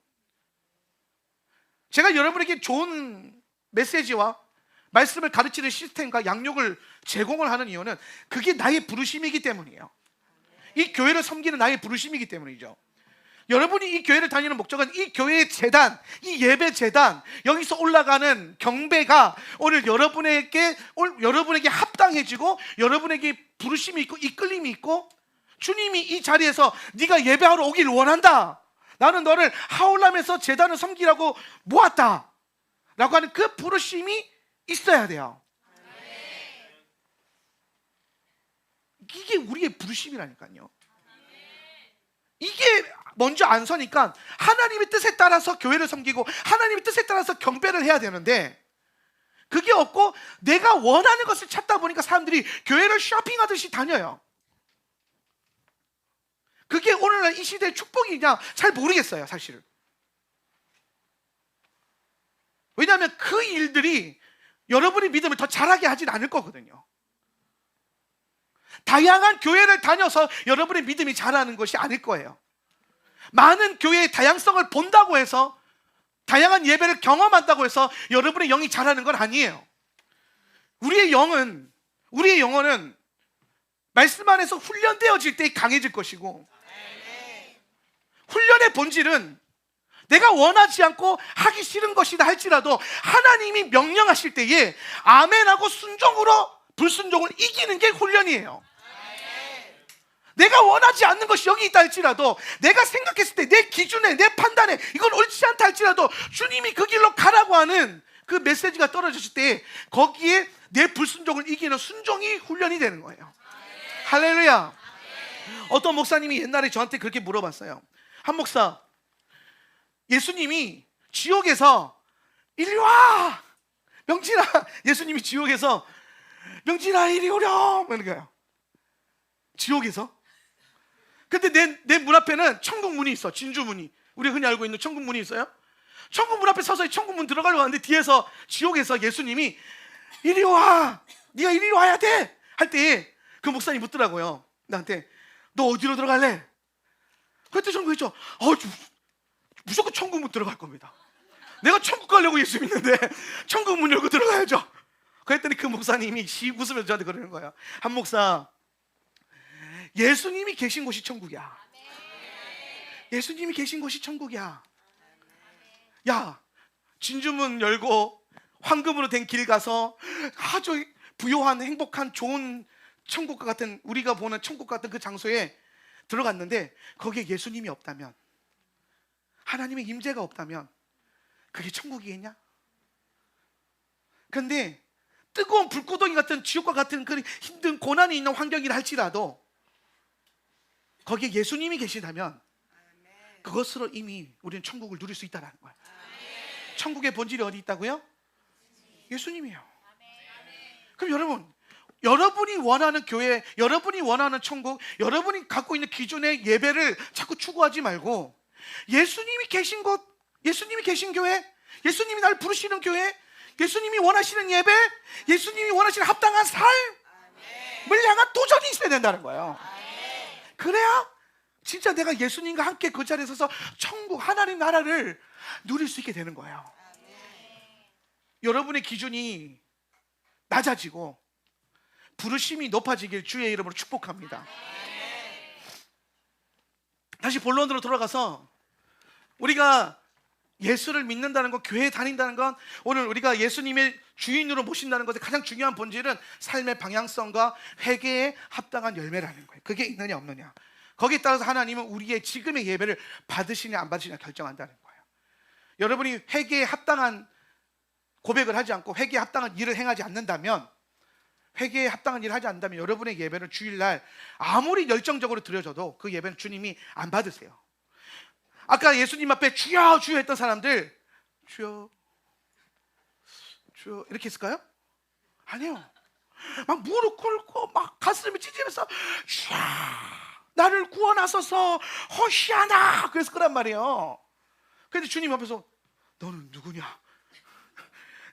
Speaker 1: 제가 여러분에게 좋은 메시지와 말씀을 가르치는 시스템과 양육을 제공을 하는 이유는 그게 나의 부르심이기 때문이에요. 이 교회를 섬기는 나의 부르심이기 때문이죠. 여러분이 이 교회를 다니는 목적은 이 교회의 재단, 이 예배 재단, 여기서 올라가는 경배가 오늘 여러분에게 합당해지고 여러분에게 부르심이 있고 이끌림이 있고 주님이 이 자리에서 네가 예배하러 오길 원한다, 나는 너를 하올람에서 재단을 섬기라고 모았다 라고 하는 그 부르심이 있어야 돼요. 이게 우리의 부르심이라니까요. 이게 먼저 안 서니까 하나님의 뜻에 따라서 교회를 섬기고 하나님의 뜻에 따라서 경배를 해야 되는데 그게 없고 내가 원하는 것을 찾다 보니까 사람들이 교회를 쇼핑하듯이 다녀요. 그게 오늘날 이 시대의 축복이냐 잘 모르겠어요, 사실은. 왜냐하면 그 일들이 여러분의 믿음을 더 자라게 하진 않을 거거든요. 다양한 교회를 다녀서 여러분의 믿음이 자라는 것이 아닐 거예요. 많은 교회의 다양성을 본다고 해서, 다양한 예배를 경험한다고 해서 여러분의 영이 자라는 건 아니에요. 우리의 영혼은 말씀 안에서 훈련되어질 때 강해질 것이고, 훈련의 본질은 내가 원하지 않고 하기 싫은 것이다 할지라도 하나님이 명령하실 때에 아멘하고 순종으로 불순종을 이기는 게 훈련이에요. 내가 원하지 않는 것이 여기 있다 할지라도, 내가 생각했을 때 내 기준에 내 판단에 이건 옳지 않다 할지라도 주님이 그 길로 가라고 하는 그 메시지가 떨어졌을 때 거기에 내 불순종을 이기는 순종이 훈련이 되는 거예요. 할렐루야. 어떤 목사님이 옛날에 저한테 그렇게 물어봤어요. 한 목사, 예수님이 지옥에서 이리 와 명진아, 예수님이 지옥에서 명진아 이리 오렴 이러는 거예요. 지옥에서? 근데 내 문 앞에는 천국 문이 있어. 진주 문이, 우리 흔히 알고 있는 천국 문이 있어요. 천국 문 앞에 서서 천국 문 들어가려고 하는데 뒤에서 지옥에서 예수님이 이리 와, 네가 이리 와야 돼 할 때 그 목사님 묻더라고요, 나한테. 너 어디로 들어갈래? 그때 저는 그랬죠. 무조건 천국 문 들어갈 겁니다. 내가 천국 가려고 예수 믿는데 천국 문 열고 들어가야죠. 그랬더니 그 목사님이 웃으면서 저한테 그러는 거예요. 한 목사, 예수님이 계신 곳이 천국이야. 예수님이 계신 곳이 천국이야. 야, 진주문 열고 황금으로 된 길 가서 아주 부요한 행복한 좋은 천국과 같은, 우리가 보는 천국 같은 그 장소에 들어갔는데 거기에 예수님이 없다면, 하나님의 임재가 없다면 그게 천국이겠냐? 그런데 뜨거운 불구덩이 같은 지옥과 같은 그 힘든 고난이 있는 환경이라 할지라도 거기에 예수님이 계시다면 그것으로 이미 우리는 천국을 누릴 수 있다는 거예요. 천국의 본질이 어디 있다고요? 예수님이에요. 그럼 여러분이 원하는 교회, 여러분이 원하는 천국, 여러분이 갖고 있는 기존의 예배를 자꾸 추구하지 말고 예수님이 계신 곳, 예수님이 계신 교회, 예수님이 날 부르시는 교회, 예수님이 원하시는 예배, 예수님이 원하시는 합당한 삶을 향한 도전이 있어야 된다는 거예요. 그래야 진짜 내가 예수님과 함께 그 자리에 서서 천국, 하나님 나라를 누릴 수 있게 되는 거예요. 여러분의 기준이 낮아지고 부르심이 높아지길 주의 이름으로 축복합니다. 다시 본론으로 돌아가서 우리가 예수를 믿는다는 것, 교회에 다닌다는 건, 오늘 우리가 예수님의 주인으로 모신다는 것의 가장 중요한 본질은 삶의 방향성과 회개에 합당한 열매라는 거예요. 그게 있느냐 없느냐, 거기에 따라서 하나님은 우리의 지금의 예배를 받으시냐 안 받으시냐 결정한다는 거예요. 여러분이 회개에 합당한 고백을 하지 않고 회개에 합당한 일을 행하지 않는다면, 회개에 합당한 일을 하지 않는다면 여러분의 예배를 주일날 아무리 열정적으로 드려져도 그 예배는 주님이 안 받으세요. 아까 예수님 앞에 주여 주여 했던 사람들, 주여 주여 이렇게 했을까요? 아니요. 막 무릎 꿇고 막 가슴이 찢으면서 주여 나를 구원하소서 호시아나 그랬을 거란 말이에요. 그런데 주님 앞에서 너는 누구냐?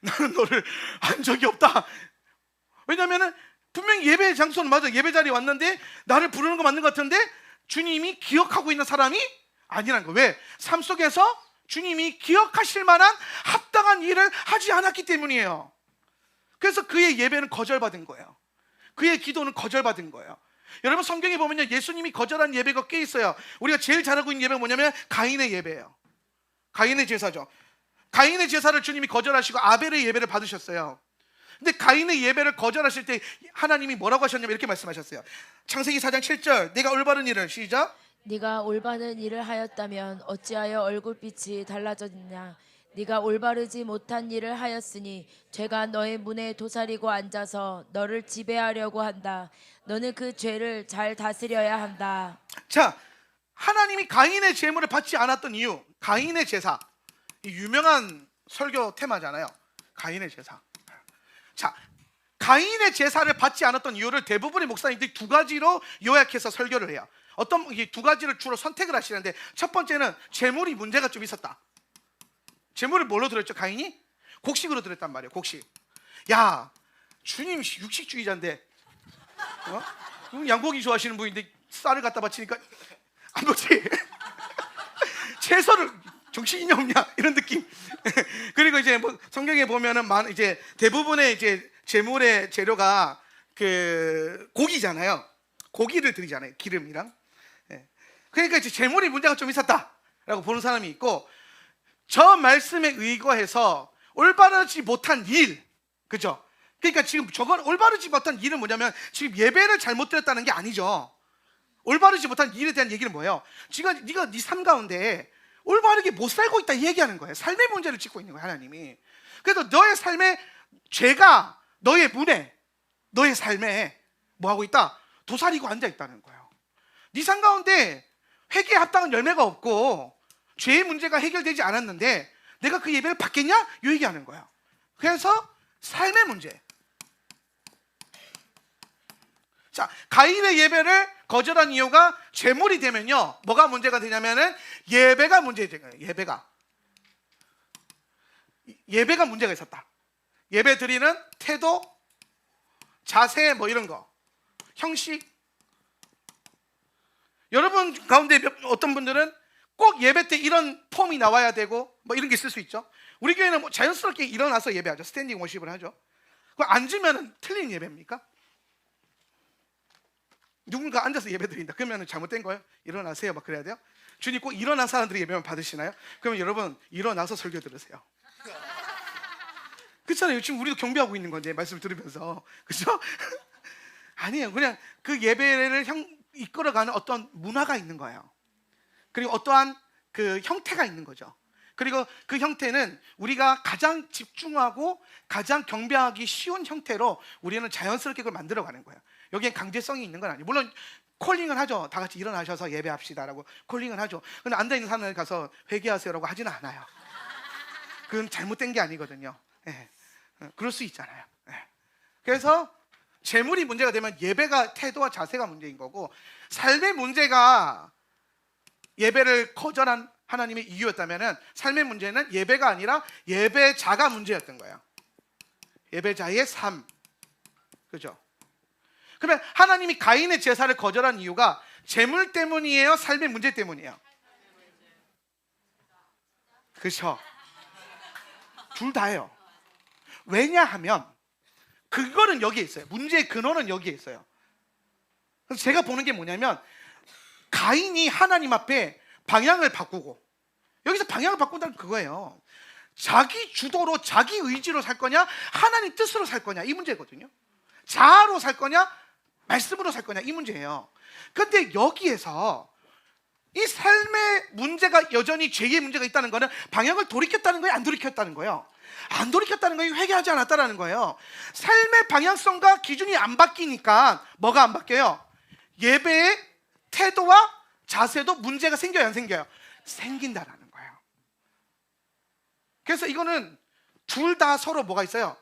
Speaker 1: 나는 너를 안 적이 없다. 왜냐하면 분명히 예배 장소는 맞아, 예배 자리에 왔는데 나를 부르는 거 맞는 것 같은데 주님이 기억하고 있는 사람이 아니란 거예요. 왜? 삶 속에서 주님이 기억하실 만한 합당한 일을 하지 않았기 때문이에요. 그래서 그의 예배는 거절받은 거예요. 그의 기도는 거절받은 거예요. 여러분 성경에 보면요, 예수님이 거절한 예배가 꽤 있어요. 우리가 제일 잘하고 있는 예배가 뭐냐면 가인의 예배예요. 가인의 제사죠. 가인의 제사를 주님이 거절하시고 아벨의 예배를 받으셨어요. 근데 가인의 예배를 거절하실 때 하나님이 뭐라고 하셨냐면 이렇게 말씀하셨어요. 창세기 4장 7절, 내가 올바른 일을, 시작,
Speaker 2: 네가 올바른 일을 하였다면 어찌하여 얼굴빛이 달라졌냐? 네가 올바르지 못한 일을 하였으니 죄가 너의 문에 도사리고 앉아서 너를 지배하려고 한다. 너는 그 죄를 잘 다스려야 한다.
Speaker 1: 자, 하나님이 가인의 제물을 받지 않았던 이유, 가인의 제사, 이 유명한 설교 테마잖아요. 가인의 제사. 자, 가인의 제사를 받지 않았던 이유를 대부분의 목사님들이 두 가지로 요약해서 설교를 해요. 어떤 두 가지를 주로 선택을 하시는데, 첫 번째는 제물이 문제가 좀 있었다. 제물을 뭘로 드렸죠? 가인이 곡식으로 드렸단 말이에요. 곡식. 야, 주님 육식주의자인데, 양고기 좋아하시는 분인데 쌀을 갖다 바치니까 안 먹지. 채소를, 정신이 없냐 이런 느낌. 그리고 이제 뭐 성경에 보면은 이제 대부분의 이제 제물의 재료가 그 고기잖아요. 고기를 드리잖아요. 기름이랑. 그러니까 이제 제물이 문제가 좀 있었다라고 보는 사람이 있고, 저 말씀에 의거해서 올바르지 못한 일, 그죠? 그러니까 지금 저건 올바르지 못한 일은 뭐냐면 지금 예배를 잘못 드렸다는 게 아니죠. 올바르지 못한 일에 대한 얘기는 뭐예요? 지금 네가 네 삶 가운데 올바르게 못 살고 있다 얘기하는 거예요. 삶의 문제를 짚고 있는 거예요, 하나님이. 그래서 너의 삶에 죄가 너의 문에, 너의 삶에 뭐 하고 있다? 도사리고 앉아 있다는 거예요. 네 삶 가운데 회개에 합당한 열매가 없고 죄의 문제가 해결되지 않았는데 내가 그 예배를 받겠냐? 이 얘기하는 거예요. 그래서 삶의 문제. 자, 가인의 예배를 거절한 이유가 제물이 되면요, 뭐가 문제가 되냐면은 예배가 문제가 돼요. 예배가 문제가 있었다. 예배 드리는 태도, 자세, 뭐 이런 거, 형식. 여러분 가운데 어떤 분들은 꼭 예배 때 이런 폼이 나와야 되고 뭐 이런 게 있을 수 있죠. 우리 교회는 뭐 자연스럽게 일어나서 예배하죠. 스탠딩 워십을 하죠. 그 앉으면 틀린 예배입니까? 누군가 앉아서 예배 드린다 그러면 잘못된 거예요? 일어나세요 막 그래야 돼요? 주님 꼭 일어난 사람들이 예배만 받으시나요? 그러면 여러분 일어나서 설교 들으세요. 그렇잖아요. 지금 우리도 경배하고 있는 건데 말씀 들으면서, 그렇죠? 아니에요. 그냥 그 예배를 이끌어가는 어떤 문화가 있는 거예요. 그리고 어떠한 그 형태가 있는 거죠. 그리고 그 형태는 우리가 가장 집중하고 가장 경배하기 쉬운 형태로 우리는 자연스럽게 그걸 만들어가는 거예요. 여기엔 강제성이 있는 건 아니에요. 물론 콜링을 하죠. 다 같이 일어나셔서 예배합시다라고 콜링을 하죠. 근데 앉아있는 사람을 가서 회개하세요라고 하지는 않아요. 그건 잘못된 게 아니거든요. 예. 그럴 수 있잖아요. 예. 그래서 재물이 문제가 되면 예배가, 태도와 자세가 문제인 거고, 삶의 문제가 예배를 거절한 하나님의 이유였다면 삶의 문제는 예배가 아니라 예배자가 문제였던 거예요. 예배자의 삶. 그죠? 그러면 하나님이 가인의 제사를 거절한 이유가 재물 때문이에요? 삶의 문제 때문이에요? 그렇죠? 둘 다예요. 왜냐하면 그거는 여기에 있어요. 문제의 근원은 여기에 있어요. 그래서 제가 보는 게 뭐냐면 가인이 하나님 앞에 방향을 바꾸고, 여기서 방향을 바꾼다는 그거예요. 자기 주도로 자기 의지로 살 거냐, 하나님 뜻으로 살 거냐, 이 문제거든요. 자아로 살 거냐, 말씀으로 살 거냐, 이 문제예요. 근데 여기에서 이 삶의 문제가 여전히 죄의 문제가 있다는 거는 방향을 돌이켰다는 거예요, 안 돌이켰다는 거예요? 안 돌이켰다는 거예요, 회개하지 않았다는 거예요. 삶의 방향성과 기준이 안 바뀌니까 뭐가 안 바뀌어요? 예배의 태도와 자세도 문제가 생겨요, 안 생겨요? 생긴다라는 거예요. 그래서 이거는 둘 다 서로 뭐가 있어요?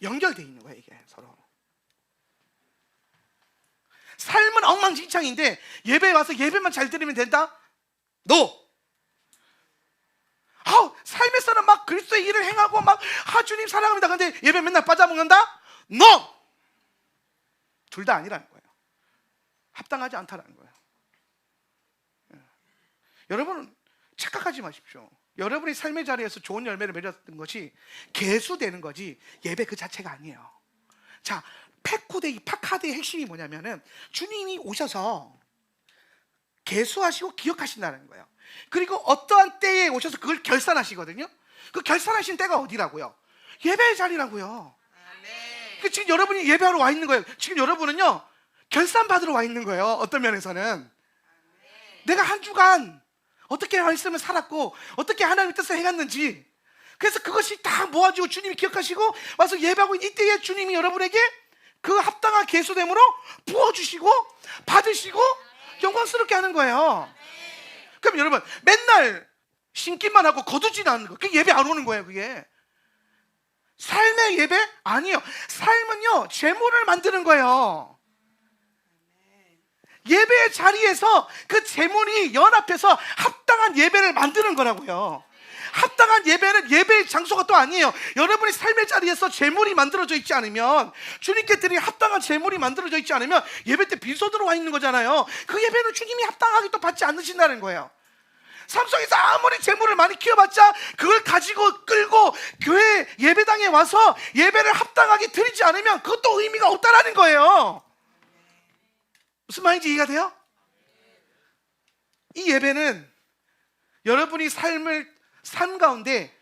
Speaker 1: 연결되어 있는 거예요, 이게 서로. 삶은 엉망진창인데 예배에 와서 예배만 잘 드리면 된다? No. 삶에서는 막 그리스도의 일을 행하고 막 주님 사랑합니다. 근데 예배 맨날 빠져먹는다? No. 둘 다 아니라는 거예요. 합당하지 않다라는 거예요. 여러분 착각하지 마십시오. 여러분이 삶의 자리에서 좋은 열매를 맺었던 것이 계수되는 거지 예배 그 자체가 아니에요. 자, 파카데의 핵심이 뭐냐면은 주님이 오셔서 계수하시고 기억하신다는 거예요. 그리고 어떠한 때에 오셔서 그걸 결산하시거든요. 그 결산하신 때가 어디라고요? 예배의 자리라고요. 지금 여러분이 예배하러 와 있는 거예요. 지금 여러분은요 결산 받으러 와 있는 거예요. 어떤 면에서는 내가 한 주간 어떻게 말씀을 살았고 어떻게 하나님의 뜻을 행했는지, 그래서 그것이 다 모아지고 주님이 기억하시고 와서 예배하고 이때에 주님이 여러분에게 그 합당한 계수됨으로 부어주시고 받으시고 영광스럽게 하는 거예요. 그럼 여러분 맨날 신기만 하고 거두지는 않는 거, 그게 예배 안 오는 거예요. 그게 삶의 예배 아니에요. 삶은요 제물을 만드는 거예요. 예배의 자리에서 그 제물이 연합해서 합당한 예배를 만드는 거라고요. 합당한 예배는 예배의 장소가 또 아니에요. 여러분이 삶의 자리에서 제물이 만들어져 있지 않으면, 주님께 드린 합당한 제물이 만들어져 있지 않으면 예배 때 빈손으로 와 있는 거잖아요. 그 예배는 주님이 합당하게 또 받지 않으신다는 거예요. 삶 속에서 아무리 제물을 많이 키워봤자 그걸 가지고 끌고 교회 예배당에 와서 예배를 합당하게 드리지 않으면 그것도 의미가 없다라는 거예요. 무슨 말인지 이해가 돼요? 이 예배는 여러분이 삶을 산 가운데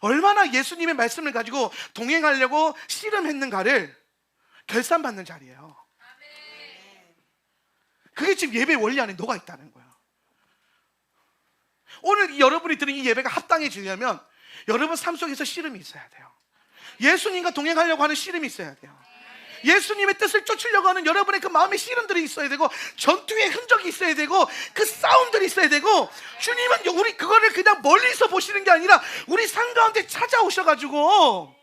Speaker 1: 얼마나 예수님의 말씀을 가지고 동행하려고 씨름했는가를 결산받는 자리예요. 그게 지금 예배의 원리 안에 녹아 있다는 거예요. 오늘 여러분이 드린 이 예배가 합당해지려면 여러분 삶 속에서 씨름이 있어야 돼요. 예수님과 동행하려고 하는 씨름이 있어야 돼요. 예수님의 뜻을 쫓으려고 하는 여러분의 그 마음의 씨름들이 있어야 되고, 전투의 흔적이 있어야 되고, 그 싸움들이 있어야 되고, 주님은 우리 그거를 그냥 멀리서 보시는 게 아니라 우리 삶 가운데 찾아오셔가지고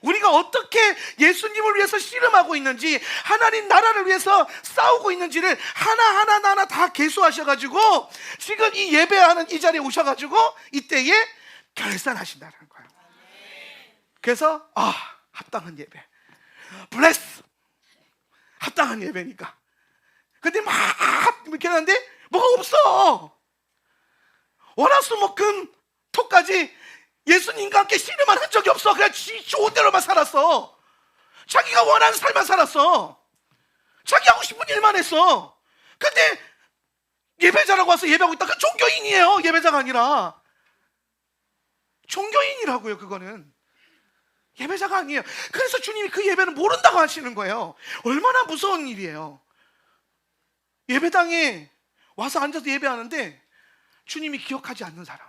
Speaker 1: 우리가 어떻게 예수님을 위해서 씨름하고 있는지, 하나님 나라를 위해서 싸우고 있는지를 하나하나 다 계수하셔가지고 지금 이 예배하는 이 자리에 오셔가지고 이때에 결산하신다는 거예요. 그래서 합당한 예배, 블레스, 합당한 예배니까. 근데 막 이렇게 하는데 뭐가 없어. 월화수목금 토까지 예수님과 함께 씨름한 흔적이 없어. 그냥 좋은 대로만 살았어. 자기가 원하는 삶만 살았어. 자기 하고 싶은 일만 했어. 근데 예배자라고 와서 예배하고 있다. 그 종교인이에요. 예배자가 아니라 종교인이라고요. 그거는 예배자가 아니에요. 그래서 주님이 그 예배는 모른다고 하시는 거예요. 얼마나 무서운 일이에요. 예배당에 와서 앉아서 예배하는데 주님이 기억하지 않는 사람,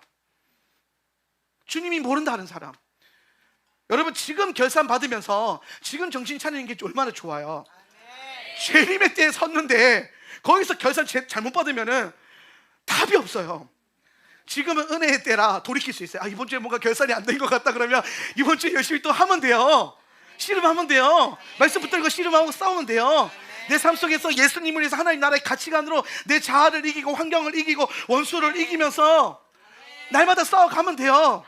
Speaker 1: 주님이 모른다는 사람. 여러분 지금 결산 받으면서 지금 정신 차리는 게 얼마나 좋아요. 재림의 때에 섰는데 거기서 결산 잘못 받으면은 답이 없어요. 지금은 은혜의 때라 돌이킬 수 있어요. 이번 주에 뭔가 결산이 안 된 것 같다 그러면 이번 주에 열심히 또 하면 돼요. 씨름하면 돼요. 말씀 붙들고 씨름하고 싸우면 돼요. 내 삶 속에서 예수님을 위해서 하나님 나라의 가치관으로 내 자아를 이기고 환경을 이기고 원수를 이기면서 날마다 싸워가면 돼요.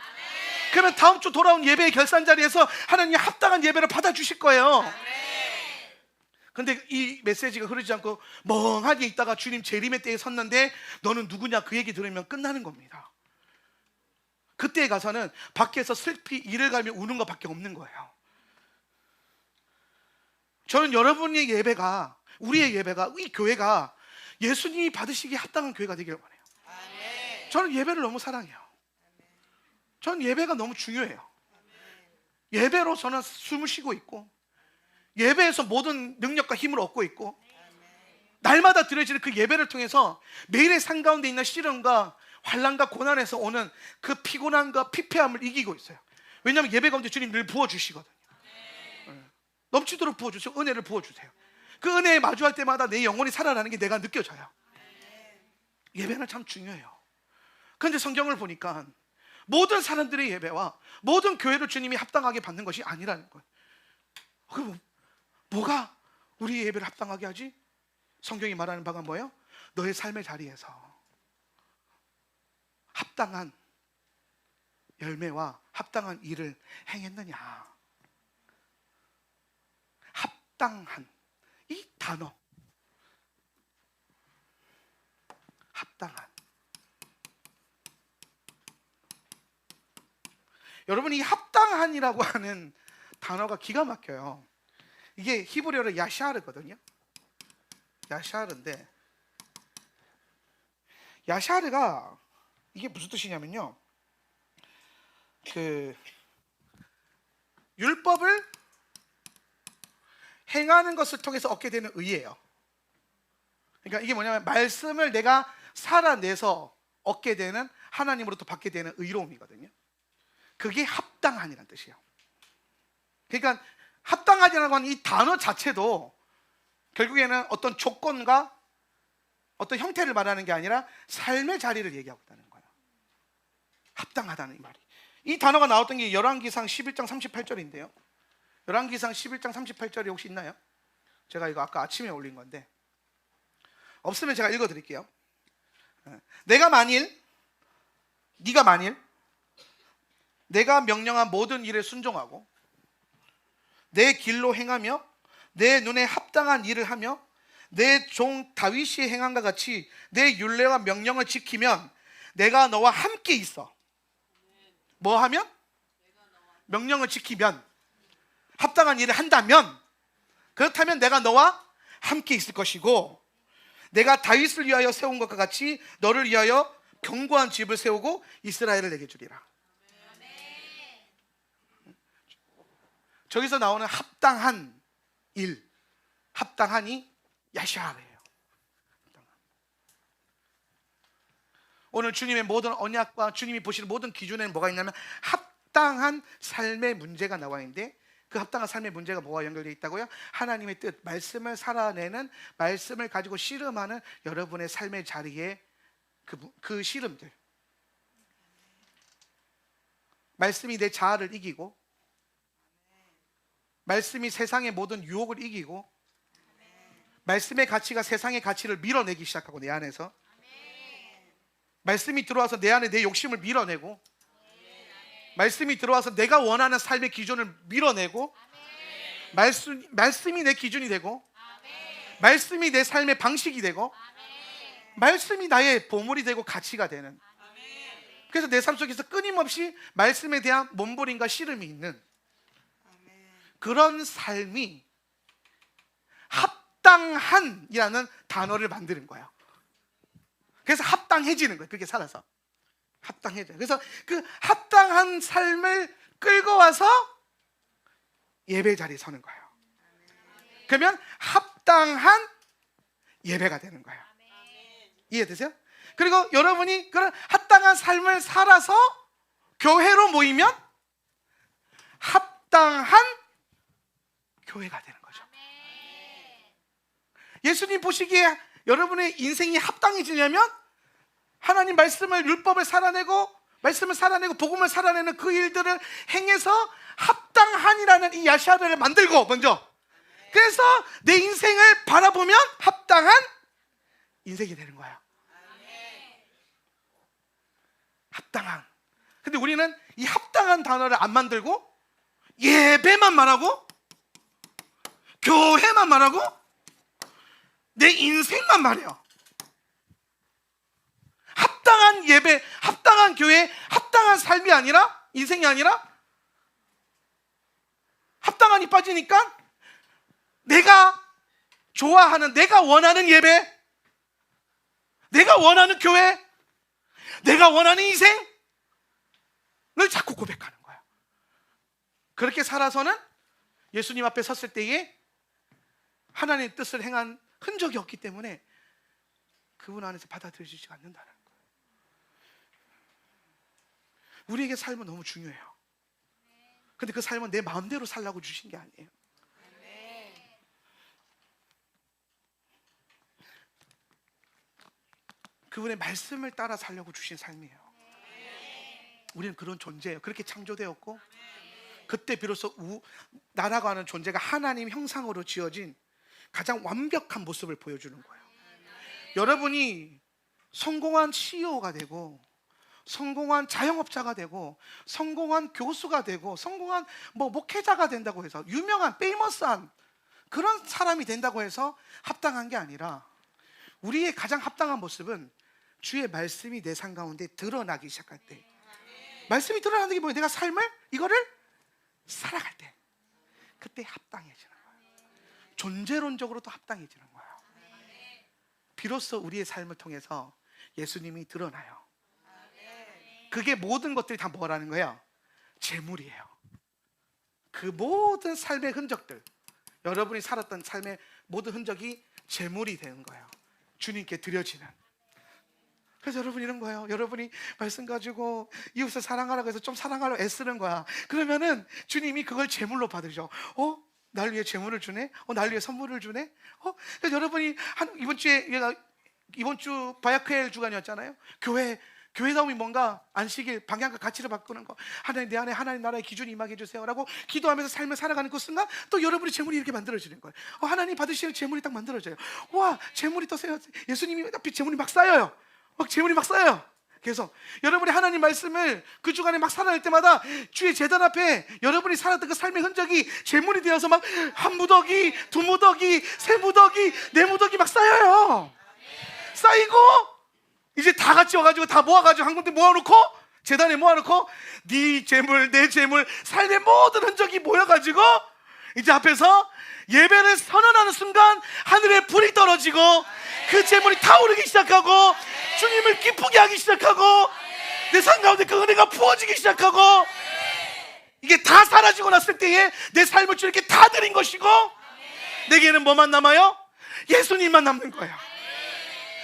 Speaker 1: 그러면 다음 주 돌아온 예배의 결산 자리에서 하나님이 합당한 예배를 받아주실 거예요. 근데 이 메시지가 흐르지 않고 멍하게 있다가 주님 재림의 때에 섰는데 너는 누구냐 그 얘기 들으면 끝나는 겁니다. 그때에 가서는 밖에서 슬피 이를 갈며 우는 것밖에 없는 거예요. 저는 여러분의 예배가, 우리의 예배가, 이 교회가 예수님이 받으시기에 합당한 교회가 되기를 원해요. 저는 예배를 너무 사랑해요. 전 예배가 너무 중요해요. 예배로 저는 숨을 쉬고 있고, 예배에서 모든 능력과 힘을 얻고 있고, 날마다 드려지는 그 예배를 통해서 매일의 삶 가운데 있는 시련과 환난과 고난에서 오는 그 피곤함과 피폐함을 이기고 있어요. 왜냐하면 예배 가운데 주님 늘 부어주시거든요. 넘치도록 부어주세요. 은혜를 부어주세요. 그 은혜에 마주할 때마다 내 영혼이 살아나는 게 내가 느껴져요. 예배는 참 중요해요. 그런데 성경을 보니까 모든 사람들의 예배와 모든 교회를 주님이 합당하게 받는 것이 아니라는 거예요. 그럼 뭐가 우리 예배를 합당하게 하지? 성경이 말하는 바가 뭐예요? 너의 삶의 자리에서 합당한 열매와 합당한 일을 행했느냐. 합당한 이 단어, 합당한. 여러분, 이 합당한이라고 하는 단어가 기가 막혀요. 이게 히브리어로 야샤르거든요. 야샤르인데, 야샤르가 이게 무슨 뜻이냐면요, 그 율법을 행하는 것을 통해서 얻게 되는 의예요. 그러니까 이게 뭐냐면 말씀을 내가 살아내서 얻게 되는, 하나님으로부터 받게 되는 의로움이거든요. 그게 합당한이라는 뜻이에요. 그러니까 합당하지라고 하는 이 단어 자체도 결국에는 어떤 조건과 어떤 형태를 말하는 게 아니라 삶의 자리를 얘기하고 있다는 거예요. 합당하다는 이 말이. 이 단어가 나왔던 게 열왕기상 11장 38절인데요. 열왕기상 11장 38절이 혹시 있나요? 제가 이거 아까 아침에 올린 건데, 없으면 제가 읽어드릴게요. 네가 만일 내가 명령한 모든 일에 순종하고 내 길로 행하며 내 눈에 합당한 일을 하며 내 종 다윗이 행한과 같이 내 율례와 명령을 지키면 내가 너와 함께 있어. 뭐 하면? 명령을 지키면, 합당한 일을 한다면, 그렇다면 내가 너와 함께 있을 것이고, 내가 다윗을 위하여 세운 것과 같이 너를 위하여 견고한 집을 세우고 이스라엘을 내게 주리라. 저기서 나오는 합당한 일, 합당한이 야샤르예요. 오늘 주님의 모든 언약과 주님이 보시는 모든 기준에는 뭐가 있냐면 합당한 삶의 문제가 나와 있는데, 그 합당한 삶의 문제가 뭐와 연결되어 있다고요? 하나님의 뜻, 말씀을 살아내는, 말씀을 가지고 씨름하는 여러분의 삶의 자리에 그 씨름들, 말씀이 내 자아를 이기고, 말씀이 세상의 모든 유혹을 이기고, 말씀의 가치가 세상의 가치를 밀어내기 시작하고, 내 안에서 말씀이 들어와서 내 안에 내 욕심을 밀어내고, 말씀이 들어와서 내가 원하는 삶의 기준을 밀어내고, 말씀이 내 기준이 되고, 말씀이 내 삶의 방식이 되고, 말씀이 나의 보물이 되고 가치가 되는, 그래서 내 삶 속에서 끊임없이 말씀에 대한 몸부림과 씨름이 있는 그런 삶이 합당한이라는 단어를 만드는 거예요. 그래서 합당해지는 거예요. 그렇게 살아서 합당해져요. 그래서 그 합당한 삶을 끌고 와서 예배 자리에 서는 거예요. 그러면 합당한 예배가 되는 거예요. 이해되세요? 그리고 여러분이 그런 합당한 삶을 살아서 교회로 모이면 합당한 교회가 되는 거죠. 예수님 보시기에 여러분의 인생이 합당해지려면 하나님 말씀을, 율법을 살아내고, 말씀을 살아내고 복음을 살아내는 그 일들을 행해서 합당한이라는 이 야샤르를 만들고, 먼저 그래서 내 인생을 바라보면 합당한 인생이 되는 거예요. 합당한. 근데 우리는 이 합당한 단어를 안 만들고 예배만 말하고, 교회만 말하고, 내 인생만 말해요. 합당한 예배, 합당한 교회, 합당한 삶이 아니라, 인생이 아니라 합당한이 빠지니까 내가 좋아하는, 내가 원하는 예배, 내가 원하는 교회, 내가 원하는 인생, 자꾸 고백하는 거야. 그렇게 살아서는 예수님 앞에 섰을 때에 하나님의 뜻을 행한 흔적이 없기 때문에 그분 안에서 받아들여지지 않는다는 거예요. 우리에게 삶은 너무 중요해요. 근데 그 삶은 내 마음대로 살라고 주신 게 아니에요. 그분의 말씀을 따라 살려고 주신 삶이에요. 우리는 그런 존재예요. 그렇게 창조되었고, 그때 비로소 나라고 하는 존재가 하나님 형상으로 지어진 가장 완벽한 모습을 보여주는 거예요. 여러분이 성공한 CEO가 되고, 성공한 자영업자가 되고, 성공한 교수가 되고, 성공한 목회자가 된다고 해서, 유명한 페이머스한 그런 사람이 된다고 해서 합당한 게 아니라, 우리의 가장 합당한 모습은 주의 말씀이 내 삶 가운데 드러나기 시작할 때, 말씀이 드러나는 게 뭐예요? 내가 삶을 이거를 살아갈 때, 그때 합당해지는 거예요. 존재론적으로도 합당해지는 거예요. 비로소 우리의 삶을 통해서 예수님이 드러나요. 그게 모든 것들이 다 뭐라는 거예요? 재물이에요. 그 모든 삶의 흔적들, 여러분이 살았던 삶의 모든 흔적이 재물이 되는 거예요. 주님께 드려지는. 그래서 여러분 이런 거예요. 여러분이 말씀 가지고 이웃을 사랑하라고 해서 좀 사랑하려고 애쓰는 거야. 그러면은 주님이 그걸 제물로 받으셔. 날 위해 제물을 주네? 날 위해 선물을 주네? 그래서 여러분이 이번 주 바야크엘 주간이었잖아요. 교회다움이 뭔가 안식일 방향과 가치를 바꾸는 거. 하나님 내 안에 하나님 나라의 기준이 임하게 해주세요라고 기도하면서 삶을 살아가는 그 순간 또 여러분의 재물이 이렇게 만들어지는 거예요. 하나님 받으시는 재물이 딱 만들어져요. 와, 재물이 또 예수님이 앞에 재물이 막 쌓여요. 재물이 막 쌓여요. 그래서 여러분이 하나님 말씀을 그 주간에 막 살아낼 때마다 주의 제단 앞에 여러분이 살았던 그 삶의 흔적이 재물이 되어서 막 한 무더기, 두 무더기, 세 무더기, 네 무더기 막 쌓여요. 쌓이고 이제 다 같이 와가지고 다 모아가지고 한 군데 모아놓고, 제단에 모아놓고 네 재물, 내 재물, 삶의 모든 흔적이 모여가지고 이제 앞에서 예배를 선언하는 순간 하늘에 불이 떨어지고 그 재물이 타오르기 시작하고 주님을 기쁘게 하기 시작하고 내 삶 가운데 그 은혜가 부어지기 시작하고, 이게 다 사라지고 났을 때에 내 삶을 주님께 다 드린 것이고, 내게는 뭐만 남아요? 예수님만 남는 거예요.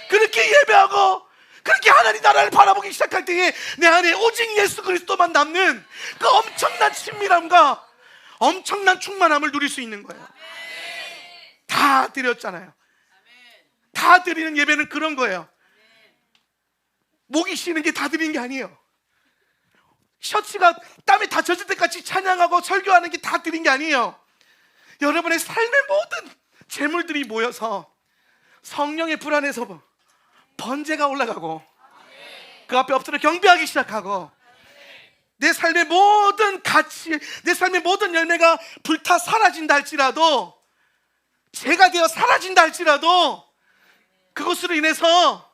Speaker 1: 그렇게 예배하고 그렇게 하나님 나라를 바라보기 시작할 때에 내 안에 오직 예수 그리스도만 남는 그 엄청난 친밀함과 엄청난 충만함을 누릴 수 있는 거예요. 다 드렸잖아요. 다 드리는 예배는 그런 거예요. 목이 쉬는 게 다 드리는 게 아니에요. 셔츠가 땀에 다 젖을 때까지 찬양하고 설교하는 게 다 드린 게 아니에요. 여러분의 삶의 모든 재물들이 모여서 성령의 불 안에서 번제가 올라가고 그 앞에 엎드려 경배하기 시작하고, 내 삶의 모든 가치, 내 삶의 모든 열매가 불타 사라진다 할지라도, 죄가 되어 사라진다 할지라도, 그것으로 인해서,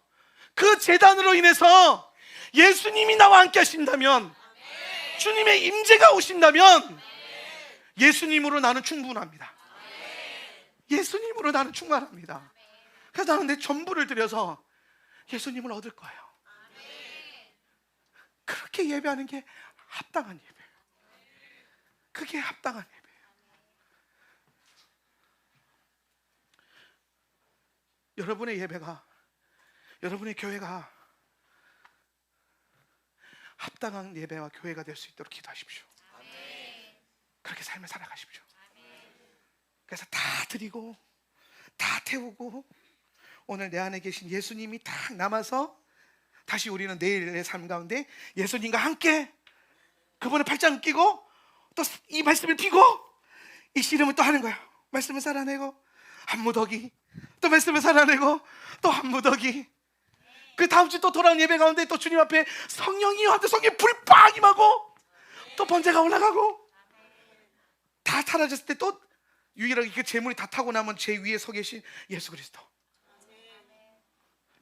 Speaker 1: 그 제단으로 인해서 예수님이 나와 함께 하신다면, 주님의 임재가 오신다면, 예수님으로 나는 충분합니다. 예수님으로 나는 충만합니다. 그래서 나는 내 전부를 들여서 예수님을 얻을 거예요. 그렇게 예배하는 게 합당한 예배예요. 그게 합당한 예배예요. 여러분의 예배가, 여러분의 교회가 합당한 예배와 교회가 될 수 있도록 기도하십시오. 그렇게 삶을 살아가십시오. 그래서 다 드리고 다 태우고, 오늘 내 안에 계신 예수님이 딱 남아서 다시 우리는 내일의 삶 가운데 예수님과 함께 그분의 팔짱을 끼고 또 이 말씀을 피고 이 씨름을 또 하는 거예요. 말씀을 살아내고 한 무더기, 또 말씀을 살아내고 또 한 무더기. 그 다음 주 또 돌아온 예배 가운데 또 주님 앞에 성령이 와도 성령이 불 빡 임하고 또 번제가 올라가고, 다 사라졌을 때 또 유일하게 그 재물이 다 타고 나면 제 위에 서 계신 예수 그리스도,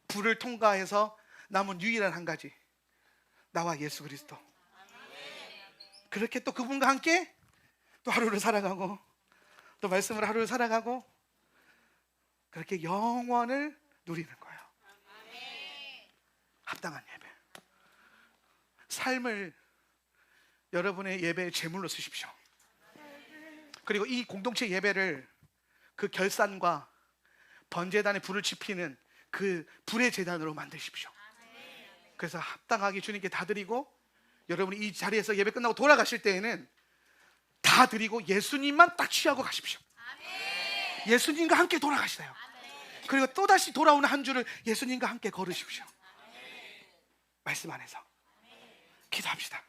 Speaker 1: 불을 통과해서 남은 유일한 한 가지, 나와 예수 그리스도. 그렇게 또 그분과 함께 또 하루를 살아가고 또 말씀을 하루를 살아가고, 그렇게 영원을 누리는 거예요. 합당한 예배. 삶을 여러분의 예배의 제물로 쓰십시오. 그리고 이 공동체 예배를 그 결산과 번제단에 불을 지피는 그 불의 제단으로 만드십시오. 그래서 합당하게 주님께 다 드리고, 여러분이 이 자리에서 예배 끝나고 돌아가실 때에는 다 드리고 예수님만 딱 취하고 가십시오. 예수님과 함께 돌아가시세요. 그리고 또다시 돌아오는 한 주를 예수님과 함께 걸으십시오. 말씀 안에서 기도합시다.